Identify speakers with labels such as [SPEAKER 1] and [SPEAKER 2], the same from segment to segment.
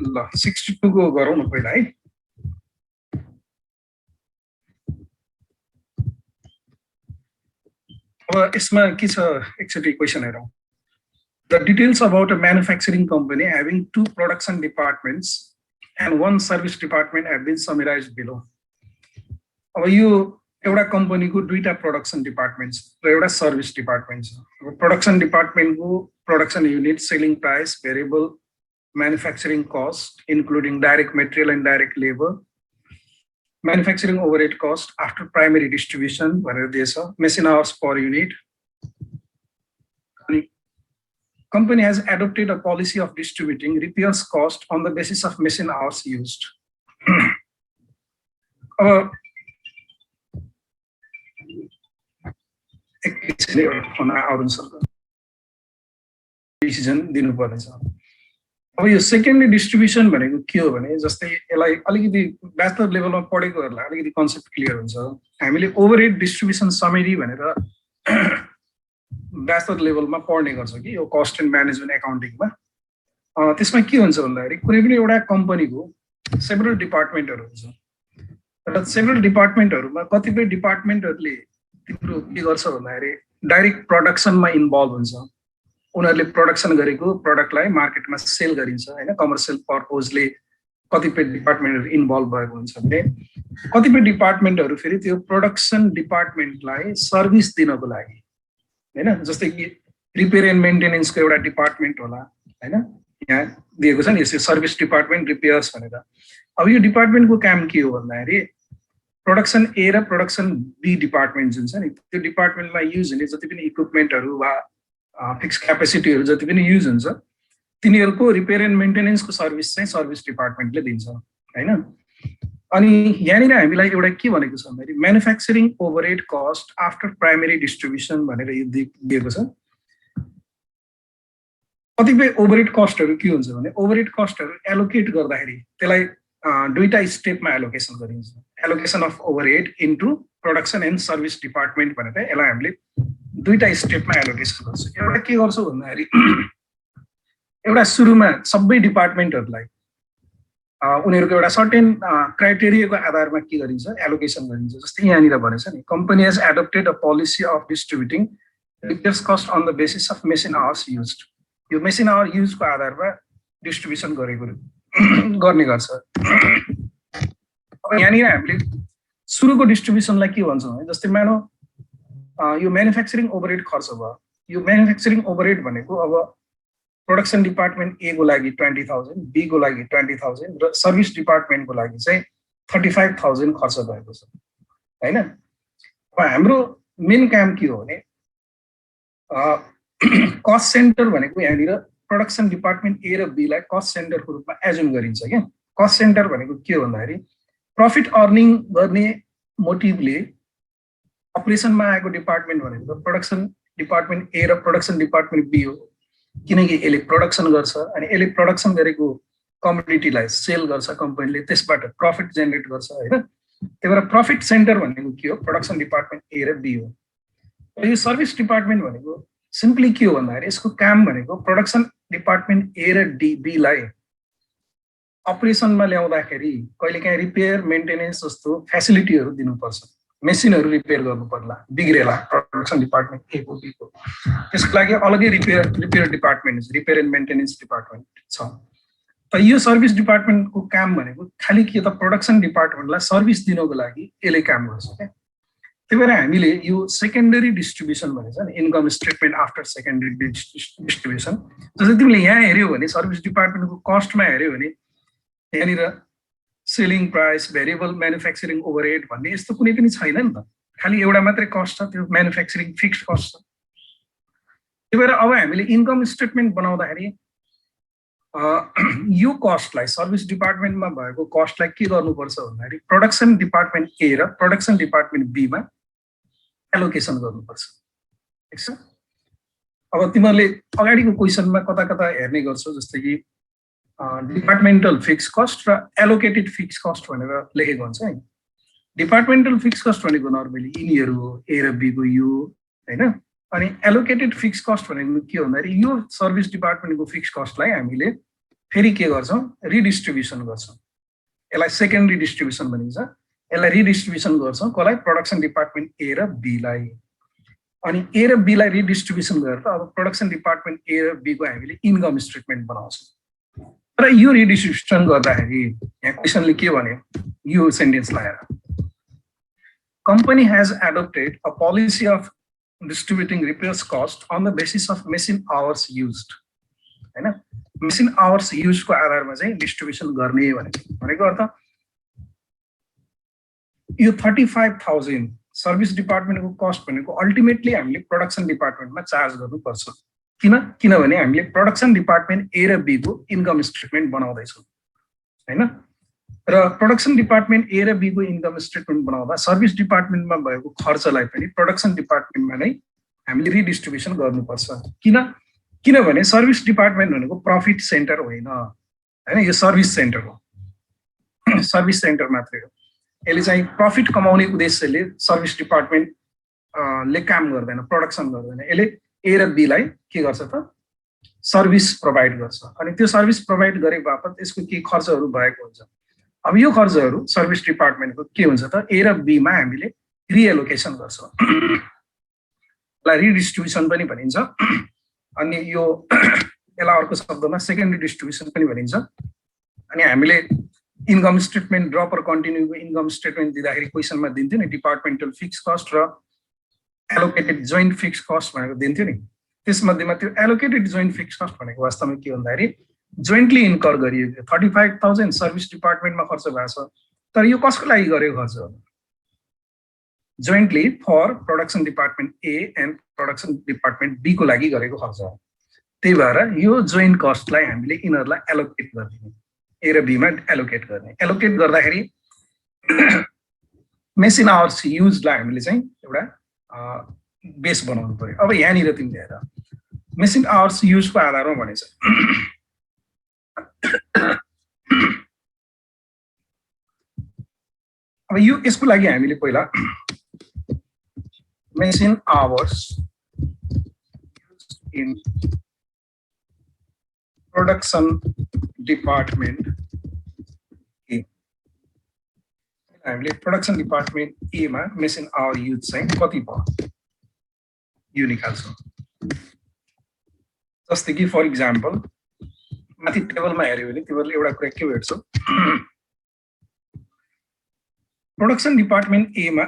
[SPEAKER 1] ल 62 को गरौँ न पहिला है। अब यसमा के छ एकचोटि क्वेशन हेरौँ। The details about a manufacturing company having 2 production departments and 1 service department have been summarized below. अब यो एउटा कम्पनीको दुईटा प्रोडक्सन डिपार्टमेन्ट्स र एउटा सर्भिस डिपार्टमेन्ट छ। अब प्रोडक्सन डिपार्टमेन्टको production unit, selling price, variable manufacturing cost including direct material and direct labour, manufacturing overhead cost after primary distribution भनेर दिएछ, मेसिन आवर्स पर युनिट। अनि company has adopted a policy of distributing repairs cost on the basis of machine hours used. Decision दिनुपर्नेछ। अब यो secondary distribution भनेको के हो भने जस्तै यसलाई अलिकति ब्याचलर लेभलमा पढेकोहरूलाई अलिकति कन्सेप्ट क्लियर हुन्छ। हामीले ओभरहेड डिस्ट्रिब्युसन समरी भनेर ब्याचलर लेभलमा पढ्ने गर्छ कि यो कस्ट एन्ड म्यानेजमेन्ट एकाउन्टिङमा। त्यसमा के हुन्छ भन्दाखेरि कुनै पनि एउटा कम्पनीको सेभरल डिपार्टमेन्टहरू हुन्छ र सेभरल डिपार्टमेन्टहरूमा कतिपय डिपार्टमेन्टहरूले तिम्रो के गर्छ भन्दाखेरि डाइरेक्ट प्रोडक्सनमा इन्भल्भ हुन्छ। उनीहरूले प्रोडक्सन गरेको प्रडक्टलाई मार्केटमा सेल गरिन्छ हैन, कमर्सियल पर्पजले कतिपय डिपार्टमेन्टहरू इन्भल्भ भएको हुन्छ भने कतिपय डिपार्टमेन्टहरू फेरि त्यो प्रोडक्सन डिपार्टमेन्टलाई सर्भिस दिनको लागि हैन, जस्तै कि रिपेयर एन्ड मेन्टेनेन्सको एउटा डिपार्टमेन्ट होला हैन, यहाँ दिएको छ नि यसो सर्भिस डिपार्टमेन्ट रिपेयर्स भनेर। अब यो डिपार्टमेन्टको काम के हो भन्दाखेरि प्रोडक्सन ए र प्रोडक्सन बी डिपार्टमेन्ट जुन छ नि त्यो डिपार्टमेन्टमा युज हुने जति पनि इक्विपमेन्टहरू वा फिक्स क्यापेसिटीहरू जति पनि युज हुन्छ तिनीहरूको रिपेयर एन्ड मेन्टेनेन्सको सर्भिस चाहिँ सर्भिस डिपार्टमेन्टले दिन्छ हैन। अनि यहाँनिर हामीलाई एउटा के भनेको छ भन्दाखेरि manufacturing overhead cost after primary distribution भनेर यो दिएको छ। कतिपय ओभरहेड कस्टहरू के हुन्छ भने ओभरहेड कस्टहरू एलोकेट गर्दाखेरि त्यसलाई दुईटा स्टेपमा एलोकेसन गरिन्छ। Allocation of overhead into production and service department भनेर यसलाई हामीले दुईटा स्टेपमा एलोकेसन गर्छ। एउटा के गर्छौँ भन्दाखेरि एउटा सुरुमा सबै डिपार्टमेन्टहरूलाई उनीहरूको एउटा सर्टेन क्राइटेरियाको आधारमा के गरिन्छ एलोकेसन गरिन्छ। जस्तै यहाँनिर भनेछ नि company has adopted a policy of distributing repairs cost on the basis of machine hours used. यो मेसिन आवर युजको आधारमा डिस्ट्रिब्युसन गर्ने गर्छ। अब यहाँनिर हामीले सुरुको डिस्ट्रिब्युसनलाई के भन्छौँ भने जस्तै मानौ यो म्यानुफ्याक्चरिङ ओभरहेड खर्च भयो। यो म्यानुफ्याक्चरिङ ओभरहेड भनेको अब प्रोडक्सन डिपार्टमेन्ट ए को लागि 20,000, बी को लागि 20,000 र सर्भिस डिपार्टमेन्टको लागि चाहिँ 35,000 खर्च भएको छ हैन। अब हाम्रो मेन काम के हो भने कस्ट सेन्टर भनेको यहाँनिर प्रोडक्सन डिपार्टमेन्ट ए र बी लाई कस्ट सेन्टरको रूपमा एज्युम गरिन्छ क्या। कस्ट सेन्टर भनेको के हो भन्दाखेरि प्रफिट अर्निङ गर्ने मोटिभले अपरेसनमा आएको डिपार्टमेन्ट भनेको प्रोडक्सन डिपार्टमेन्ट ए र प्रोडक्सन डिपार्टमेन्ट बी हो, किनकि यसले प्रोडक्सन गर्छ अनि यसले प्रोडक्सन गरेको कमोडिटीलाई सेल गर्छ कम्पनीले, त्यसबाट प्रफिट जेनेरेट गर्छ हैन। त्यही भएर प्रफिट सेन्टर भनेको के हो प्रोडक्सन डिपार्टमेन्ट ए र बी हो। यो सर्भिस डिपार्टमेन्ट भनेको सिम्पली के हो भन्दाखेरि यसको काम भनेको प्रोडक्सन डिपार्टमेन्ट ए र बी लाई अपरेसनमा ल्याउँदाखेरि कहिलेकाहीँ रिपेयर मेन्टेनेन्स जस्तो फेसिलिटीहरू दिनुपर्छ। मेसिनहरू रिपेयर गर्नु पर्ला बिग्रेला प्रोडक्सन डिपार्टमेन्ट ए को बी को, त्यसको लागि अलग्गै रिपेयर डिपार्टमेन्ट छ, रिपेयर एन्ड मेन्टेनेन्स डिपार्टमेन्ट छ। त यो सर्भिस डिपार्टमेन्टको काम भनेको खालि के त प्रोडक्सन डिपार्टमेन्टलाई सर्भिस दिनको लागि यसले काम गर्छ क्या। त्यही भएर हामीले यो सेकेन्डरी डिस्ट्रिब्युसन भनेको छ नि income statement after secondary distribution. जस्तै तिमीले यहाँ हेऱ्यौ भने सर्भिस डिपार्टमेन्टको कस्टमा हेऱ्यौ भने यहाँनिर selling price, variable manufacturing overhead भन्ने यस्तो कुनै पनि छैन नि त, खालि एउटा मात्रै कस्ट छ, त्यो म्यानुफ्याक्चरिङ फिक्स्ड कस्ट छ। त्यही भएर अब हामीले इन्कम स्टेटमेन्ट बनाउँदाखेरि यो कस्टलाई सर्भिस डिपार्टमेन्टमा भएको कस्टलाई के गर्नुपर्छ भन्दाखेरि प्रोडक्सन डिपार्टमेन्ट ए र प्रोडक्सन डिपार्टमेन्ट बीमा एलोकेसन गर्नुपर्छ ठिक छ। अब तिमीहरूले अगाडिको क्वेसनमा कता कता हेर्ने गर्छौ जस्तै कि डिपार्टमेन्टल फिक्स कस्ट र एलोकेटेड फिक्स कस्ट भनेर लेखेको हुन्छ है। डिपार्टमेन्टल फिक्स कस्ट भनेको नर्मली यिनीहरू हो ए र बी को यो हैन। अनि एलोकेटेड फिक्स कस्ट भनेको के हो भन्दाखेरि यो सर्भिस डिपार्टमेन्टको फिक्स कस्टलाई हामीले फेरि के गर्छौं रिडिस्ट्रिब्युसन गर्छौं यसलाई सेकेन्डरी डिस्ट्रिब्युसन भनिन्छ यसलाई रिडिस्ट्रिब्युसन गर्छौं कसलाई प्रोडक्सन डिपार्टमेन्ट ए र बी लाई अनि ए र बी लाई रिडिस्ट्रिब्युसन गरेर अब प्रोडक्सन डिपार्टमेन्ट ए र बी को हामीले इन्कम स्टेटमेन्ट बनाउँछौं र यो रिडिस्ट्रिब्युसन गर्दाखेरि यहाँ क्वेशनले के भन्यो यो सेन्टेन्स लगाएर company has adopted a policy of distributing repairs cost on the basis of machine hours used हैन machine hours used को आधारमा चाहिँ डिस्ट्रिब्युसन गर्ने भनेको अर्थ यो 35000 सर्भिस डिपार्टमेन्टको कस्ट भनेको अल्टिमेटली हामीले प्रोडक्सन डिपार्टमेन्टमा चार्ज गर्नुपर्छ किनभने हामीले प्रोडक्सन डिपार्टमेन्ट ए र बी को इन्कम स्टेटमेन्ट बनाउँदैछौँ हैन र प्रोडक्सन डिपार्टमेन्ट ए र बी को इन्कम स्टेटमेन्ट बनाउँदा सर्भिस डिपार्टमेन्टमा भएको खर्चलाई पनि प्रोडक्सन डिपार्टमेन्टमा नै हामीले रिडिस्ट्रिब्युसन गर्नुपर्छ किनभने सर्भिस डिपार्टमेन्ट भनेको प्रफिट सेन्टर होइन हैन यो सर्भिस सेन्टर हो सर्भिस सेन्टर मात्रै हो यसले चाहिँ प्रफिट कमाउने उद्देश्यले सर्भिस डिपार्टमेन्ट ले काम गर्दैन प्रोडक्सन गर्दैन यसले ए र बी लाई के गर्छ त सर्भिस प्रोभाइड गर्छ अनि त्यो सर्भिस प्रोभाइड गरे बापत यसको के खर्चहरू भएको हुन्छ अब यो खर्चहरू सर्भिस डिपार्टमेन्टको के हुन्छ त ए र बी मा हामीले रिएलोकेसन गर्छौं लाई रिडिस्ट्रिब्युसन पनि भनिन्छ अनि यो यसलाई अर्को शब्दमा सेकेन्डरी डिस्ट्रिब्युसन पनि भनिन्छ अनि हामीले इन्कम स्टेटमेन्ट ड्रप र कन्टिन्युको इन्कम स्टेटमेन्ट दिँदाखेरि क्वेशनमा दिन्थ्यो नि डिपार्टमेन्टल फिक्स कस्ट र एलोकेटेड जोइन्ट फिक्स कस्ट भनेको दिन्थ्यो नि त्यसमध्येमा त्यो एलोकेटेड जोइन्ट फिक्स कस्ट भनेको वास्तवमा के भन्दाखेरि जोइन्टली इन्कर गरिएको 35000 सर्भिस डिपार्टमेन्टमा खर्च भएको छ तर यो कसको लागि गरेको खर्च हो jointly for production department A and production department B को लागि गरेको खर्च हो त्यही भएर यो जोइन्ट कस्टलाई हामीले यिनीहरूलाई एलोकेट गरिदिने ए र बी मा एलोकेट गर्ने एलोकेट गर्दाखेरि मेसिन आवर्स युजलाई हामीले चाहिँ एउटा बेस बनाउनु पर्यो अब यहाँनिर तिमीले हेर मेसिन आवर्स युजको आधारमा भनेछ अब यो यसको लागि हामीले पहिला machine hours in production department ए हामीले प्रोडक्सन डिपार्टमेन्ट ए मा मेसिन आवर युज चाहिँ कति भयो यो निकाल्छौं जस्तै कि फर इक्जाम्पल माथि टेबलमा हेर्यो भने तिमीहरुले एउटा कुरा के भेट्छौ प्रोडक्सन डिपार्टमेन्ट ए मा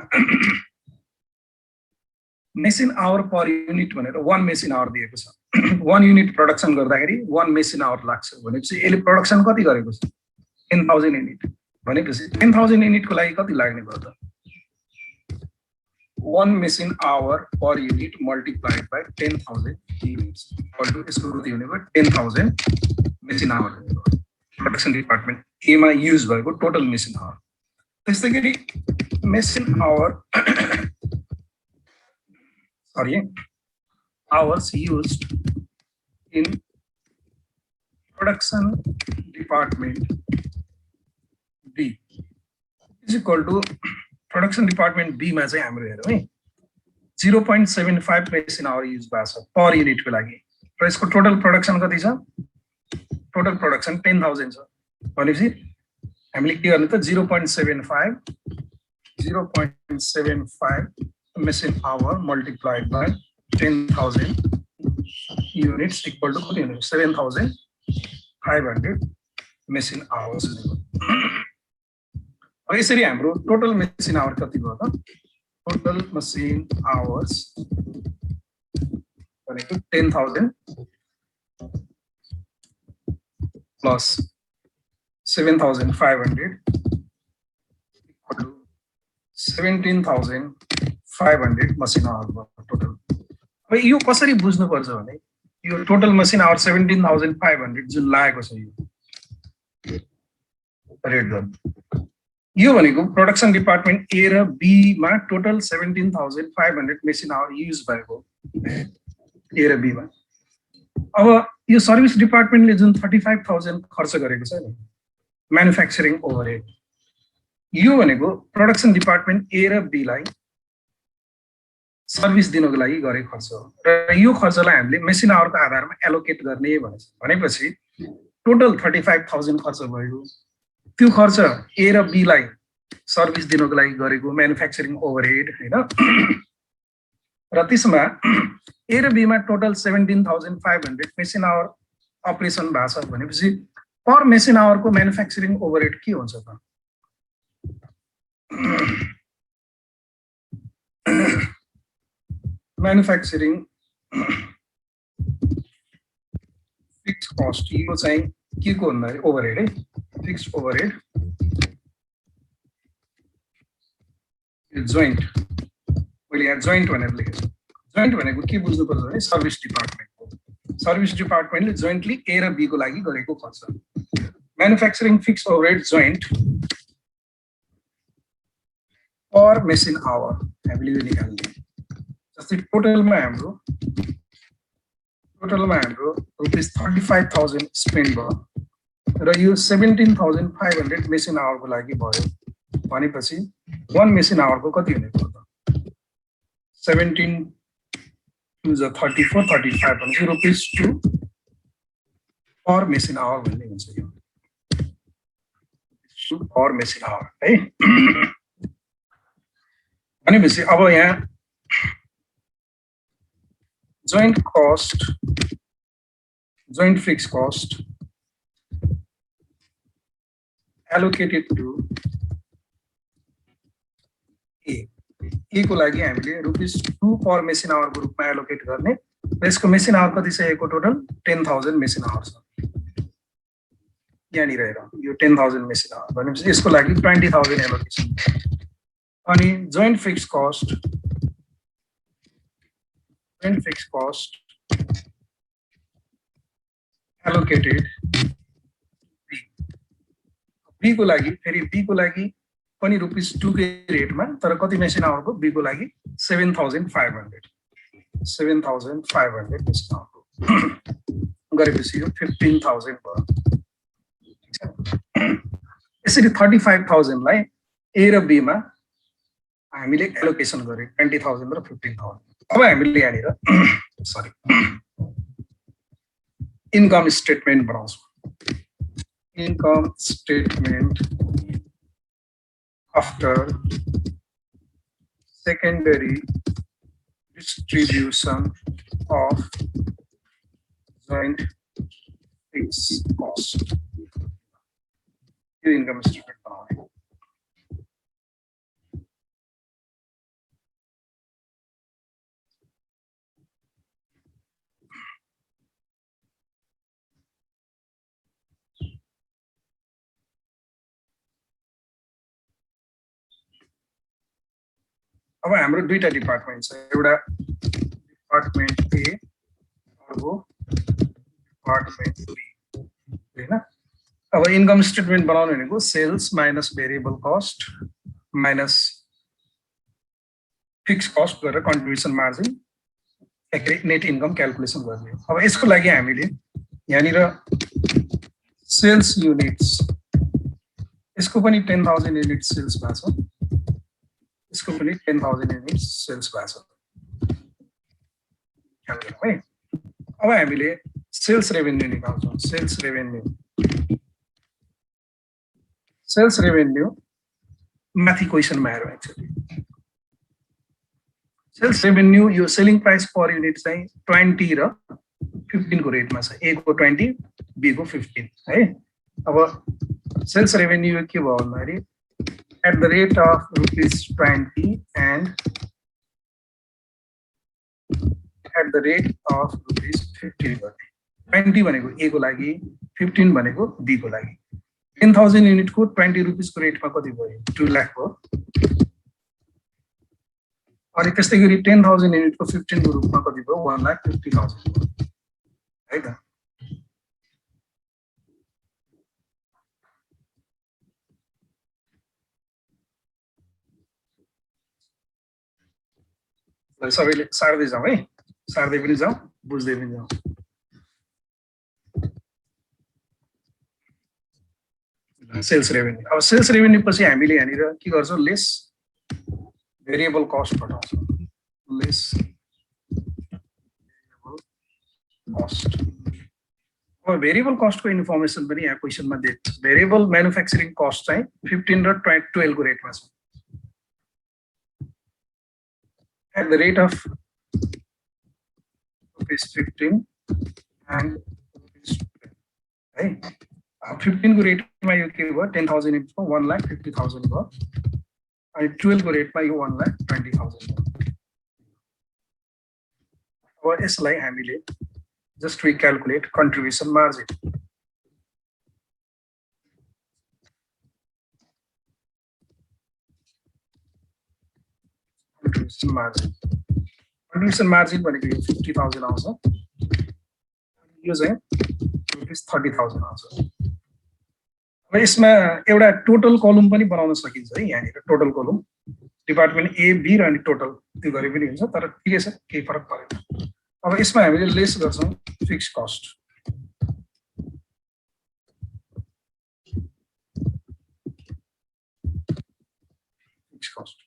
[SPEAKER 1] मेसिन आवर पर युनिट भनेर 1 मेसिन आवर दिएको छ 1 युनिट प्रोडक्सन गर्दाखेरि 1 मेसिन आवर लाग्छ भनेपछि यसले प्रोडक्सन कति गरेको छ 10000 युनिट भनेपछि 10000 युनिटको लागि कति लाग्ने भयो त 1 machine hour per unit multiplied by 10000 units equal to यसको रुट हुने भयो 10000 machine hour production department A मा युज भएको टोटल मेसिन आवर त्यस्तै गरी machine hour hours used in production department B is equal to production department B मा चाहिँ हाम्रो हेरौँ है 0.75 मेसिन आवर युज भएको छ पर युनिट को लागि र यसको टोटल प्रोडक्सन कति छ टोटल प्रोडक्सन 10000 छ भनेपछि हामीले के गर्ने त 0.75 machine hour multiplied by 10,000 units equal to 7,500 machine hours. अब यसरी हाम्रो टोटल मेसिन आवर कति भयो त टोटल मसिन आवर्स भनेको 10,000 plus 7,500 equal to 17,500 machine hour total अब यो कसरी बुझ्नु पर्छ भने यो टोटल मसिन आवर 17,500 जुन लागेको छ यो रेट गर्नु यो भनेको प्रोडक्सन डिपार्टमेन्ट ए र बी मा टोटल 17,500 मेसिन आवर युज भएको ए र बी मा अब यो सर्भिस डिपार्टमेन्टले जुन 35,000 खर्च गरेको छ नि म्यानुफ्याक्चरिङ ओभरहेड यो भनेको प्रोडक्सन डिपार्टमेन्ट ए र बी लाई सर्भिस दिनको लागि गरेको खर्च हो र यो खर्चलाई हामीले मेसिन आवरको आधारमा एलोकेट गर्ने भनेपछि टोटल 35,000 खर्च भयो। त्यो खर्च ए र बी लाई सर्भिस दिनको लागि गरेको म्यानुफ्याक्चरिङ ओभरहेड हैन। र त्यसमा ए र बी मा टोटल 17,500 मेसिन आवर अपरेसन भएको छ भनेपछि पर मेसिन आवर को म्यानुफ्याक्चरिङ ओभरहेड के हुन्छ त? म्यानुफ्याक्चरिङ फिक्स्ड कस्ट यो चाहिँ के को भन्दाखेरि ओभरहेड है, फिक्स्ड ओभरहेड जोइन्ट। मैले यहाँ जोइन्ट भनेर लेखेको छु। जोइन्ट भनेको के बुझ्नुपर्छ भने सर्भिस डिपार्टमेन्टको, सर्भिस डिपार्टमेन्टले जोइन्टली ए र बी को लागि गरेको खर्च। Manufacturing fixed overhead joint per machine hour हामीले यो निकाल्ने। जस्तै टोटलमा हाम्रो रुपीस 35,000 स्पेन्ड भयो र यो 17,500 मेसिन आवरको लागि भयो भनेपछि 1 मेसिन आवरको कति हुने भयो त? 17 2 is 34 35 भनेपछि रुपीस 2 पर मेसिन आवर भन्ने हुन्छ यो, पर मेसिन आवर है। भनेपछि अब यहाँ joint cost, joint fixed cost allocated to A को लागि हामीले रुपीस 2 पर मेसिन आवर को रूपमा एलोकेट गर्ने। यसको मेसिन आवर कति छ? A को टोटल 10,000 मेसिन आवर छ यहाँनिर हेर, यो 10,000 मेसिन आवर भनेपछि यसको लागि 20,000 एलोकेसन। अनि joint fix cost allocated B को लागि फेरि B को लागि पनि रुपीस 2 के रेटमा, तर कति मेसिन आवरको? B को लागि 7,500 मेसिन आवरको गरेपछि यो 15,000 भयो। यसरी 35,000 लाई A र B मा हामीले एलोकेसन गरे, 20,000 र 15,000। अब हामीले यहाँनिर सरी इन्कम स्टेटमेन्ट बनाउँछौँ। Income statement after secondary distribution of joint fixed cost, यो इन्कम स्टेटमेन्ट बनाउने। अब हाम्रो दुईटा डिपार्टमेन्ट छ, एउटा डिपार्टमेन्ट ए अर्को डिपार्टमेन्ट बी हैन। अब इन्कम स्टेटमेन्ट बनाउनु भनेको sales minus variable cost minus fix cost गरेर contribution margin net income calculation गर्ने। अब यसको लागि हामीले यहाँनिर सेल्स युनिट्स, यसको पनि 10,000 युनिट सेल्स भएको छ, इसको पनि 10,000 युनिट सेल्स भएको छ है। अब हामीले सेल्स रेभेन्यू निकाल्छौँ। सेल्स रेभेन्यू माथि क्वेसनमा हेरौँ एक्चुअली। सेल्स रेभेन्यू यो सेलिङ प्राइस पर युनिट चाहिँ 20 र 15 को रेटमा छ। ए को 20 बी को 15 है। अब सेल्स रेभेन्यू के भयो भन्दाखेरि at the rate of rupees 20 and at the rate of rupees 15 गर्ने। 20 भनेको ए को लागि, 15 भनेको बी को लागि। 10,000 युनिट को 20 रुपीस को रेटमा कति भयो? 2 लाख हो। अनि त्यस्तै गरी 10,000 युनिट को 15 को रूपमा कति भयो? 1,50,000 है त। सबैले सार्दै जाउँ है, सार्दै पनि जाउँ, बुझ्दै पनि जाउँ। सेल्स रेभेन्यू, अब सेल्स रेभेन्यू पछि हामीले यहाँनिर के गर्छौँ? लेस भेरिएबल कस्ट घटाउँछौँ। Less variable cost. अब भेरिएबल कस्टको इन्फर्मेसन पनि यहाँ क्वेसनमा दिएको छ। भेरिएबल म्यानुफ्याक्चरिङ कस्ट चाहिँ 15 र 12 को रेटमा छ। At the rate of ₹15 and ₹12, है 15 को रेटमा यो के भयो 10,000 इन्टु 1,50,000 भयो अनि 12 को रेटमा यो 1,20,000 भयो। अब यसलाई हामीले just recalculate contribution margin. Contribution margin भनेको यो 50,000 आउँछ, यो चाहिँ ₹30,000 आउँछ। अब यसमा एउटा टोटल कलम पनि बनाउन सकिन्छ है। यहाँनिर टोटल कलम डिपार्टमेन्ट ए बी र अनि टोटल त्यो गरे पनि हुन्छ, तर ठिकै छ, केही फरक परेन। अब यसमा हामीले लेस गर्छौं fix cost.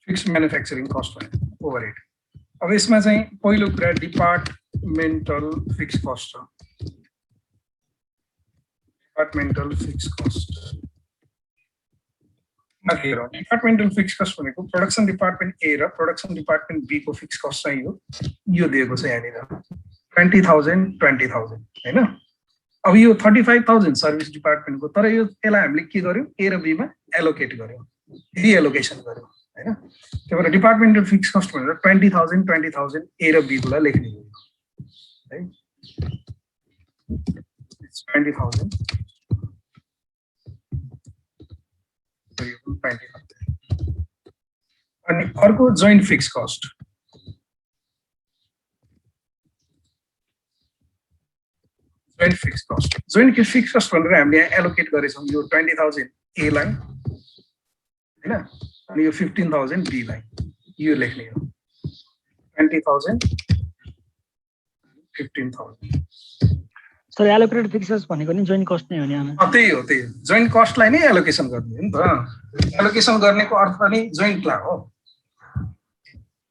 [SPEAKER 1] Fix manufacturing cost भने ओभरहेड। अब यसमा चाहिँ पहिलो कुरा डिपार्टमेन्टल फिक्स कस्ट छ। Departmental fix cost departmental fix cost भनेको प्रोडक्सन डिपार्टमेन्ट ए र प्रोडक्सन डिपार्टमेन्ट बी को फिक्स कस्ट चाहिँ यो दिएको छ यहाँनिर 20,000 20,000 हैन। अब यो 35,000 सर्भिस डिपार्टमेन्टको, तर यो यसलाई हामीले के गर्यौं ए र बी मा एलोकेट गर्यौं, रिएलोकेसन गर्यौं हैन। त्यही भएर डिपार्टमेन्टल फिक्स कस्ट भनेर 20,000 20,000 ए र बी को लागि लेख्ने हो है। 20,000 अनि अर्को joint fix cost. Joint fix cost भनेर हामीले यहाँ एलोकेट गरेछौं यो 20,000 ए लाई हैन, अनि यो 15,000 बी लाई यो लेख्ने हो 20,000 15,000।
[SPEAKER 2] सर एलोकेटेड फिक्स कस्ट भनेको नि जोइन्ट कस्ट नै हो नि आमा।
[SPEAKER 1] त्यही हो, जोइन्ट कस्टलाई नै एलोकेसन गर्ने हो नि त। एलोकेसन गर्नेको अर्थ नि जोइन्ट ला हो,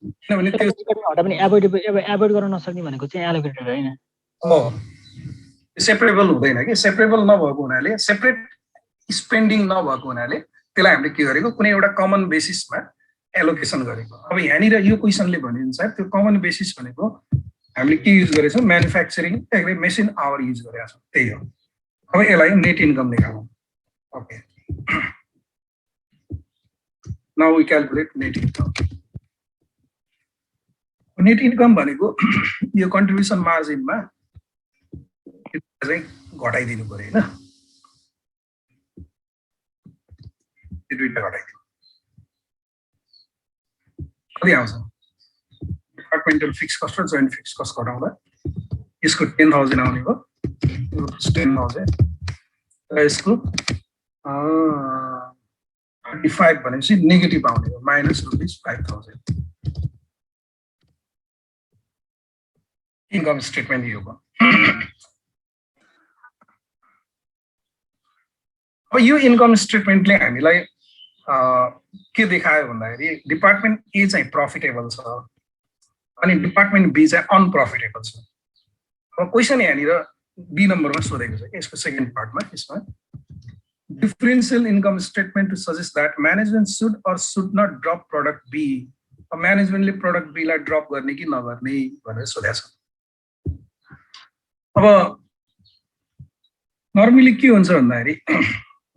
[SPEAKER 1] किनभने त्यो
[SPEAKER 2] हटा पनि एभोइड गर्न नसक्ने भनेको चाहिँ एलोकेटेड हैन
[SPEAKER 1] हो। सेपरेबल हुँदैन कि, सेपरेबल नभएको हुनाले, सेपरेट स्पेन्डिङ नभएको हुनाले त्यसलाई हामीले के गरेको कुनै एउटा कमन बेसिसमा एलोकेसन गरेको। अब यहाँनिर यो क्वेसनले भने अनुसार त्यो कमन बेसिस भनेको हामीले के युज गरेछौं म्यानुफ्याक्चरिङ मेसिन आवर युज गरेका छौं, त्यही हो। अब यसलाई नेट इन्कम निकालौं। Okay, now we calculate net income. Net income भनेको यो कन्ट्रिब्युसन मार्जिनमा चाहिँ घटाइदिनु पर्यो हैन, यो दुईटा घटाइदिनु कति आउँछ। डिपार्टमेन्टल फिक्स कस्ट र जोइन्ट फिक्स कस्ट घटाउँदा यसको 10,000 आउने भयो, यो 10,000 र यसको 35 भनेपछि नेगेटिभ आउने हो -5,000। इन्कम स्टेटमेन्ट यो भयो। अब यो इन्कम स्टेटमेन्टले हामीलाई के देखायो भन्दाखेरि डिपार्टमेन्ट ए चाहिँ प्रफिटेबल छ अनि डिपार्टमेन्ट बी चाहिँ अनप्रफिटेबल छ। अब क्वेसन यहाँनिर बी नम्बरमा सोधेको छ यसको सेकेन्ड पार्टमा। यसमा differential income statement to suggest that management should or should not drop product B. अब म्यानेजमेन्टले प्रोडक्ट बी लाई ड्रप गर्ने कि नगर्ने भनेर सोधेको छ। अब नर्मली के हुन्छ भन्दाखेरि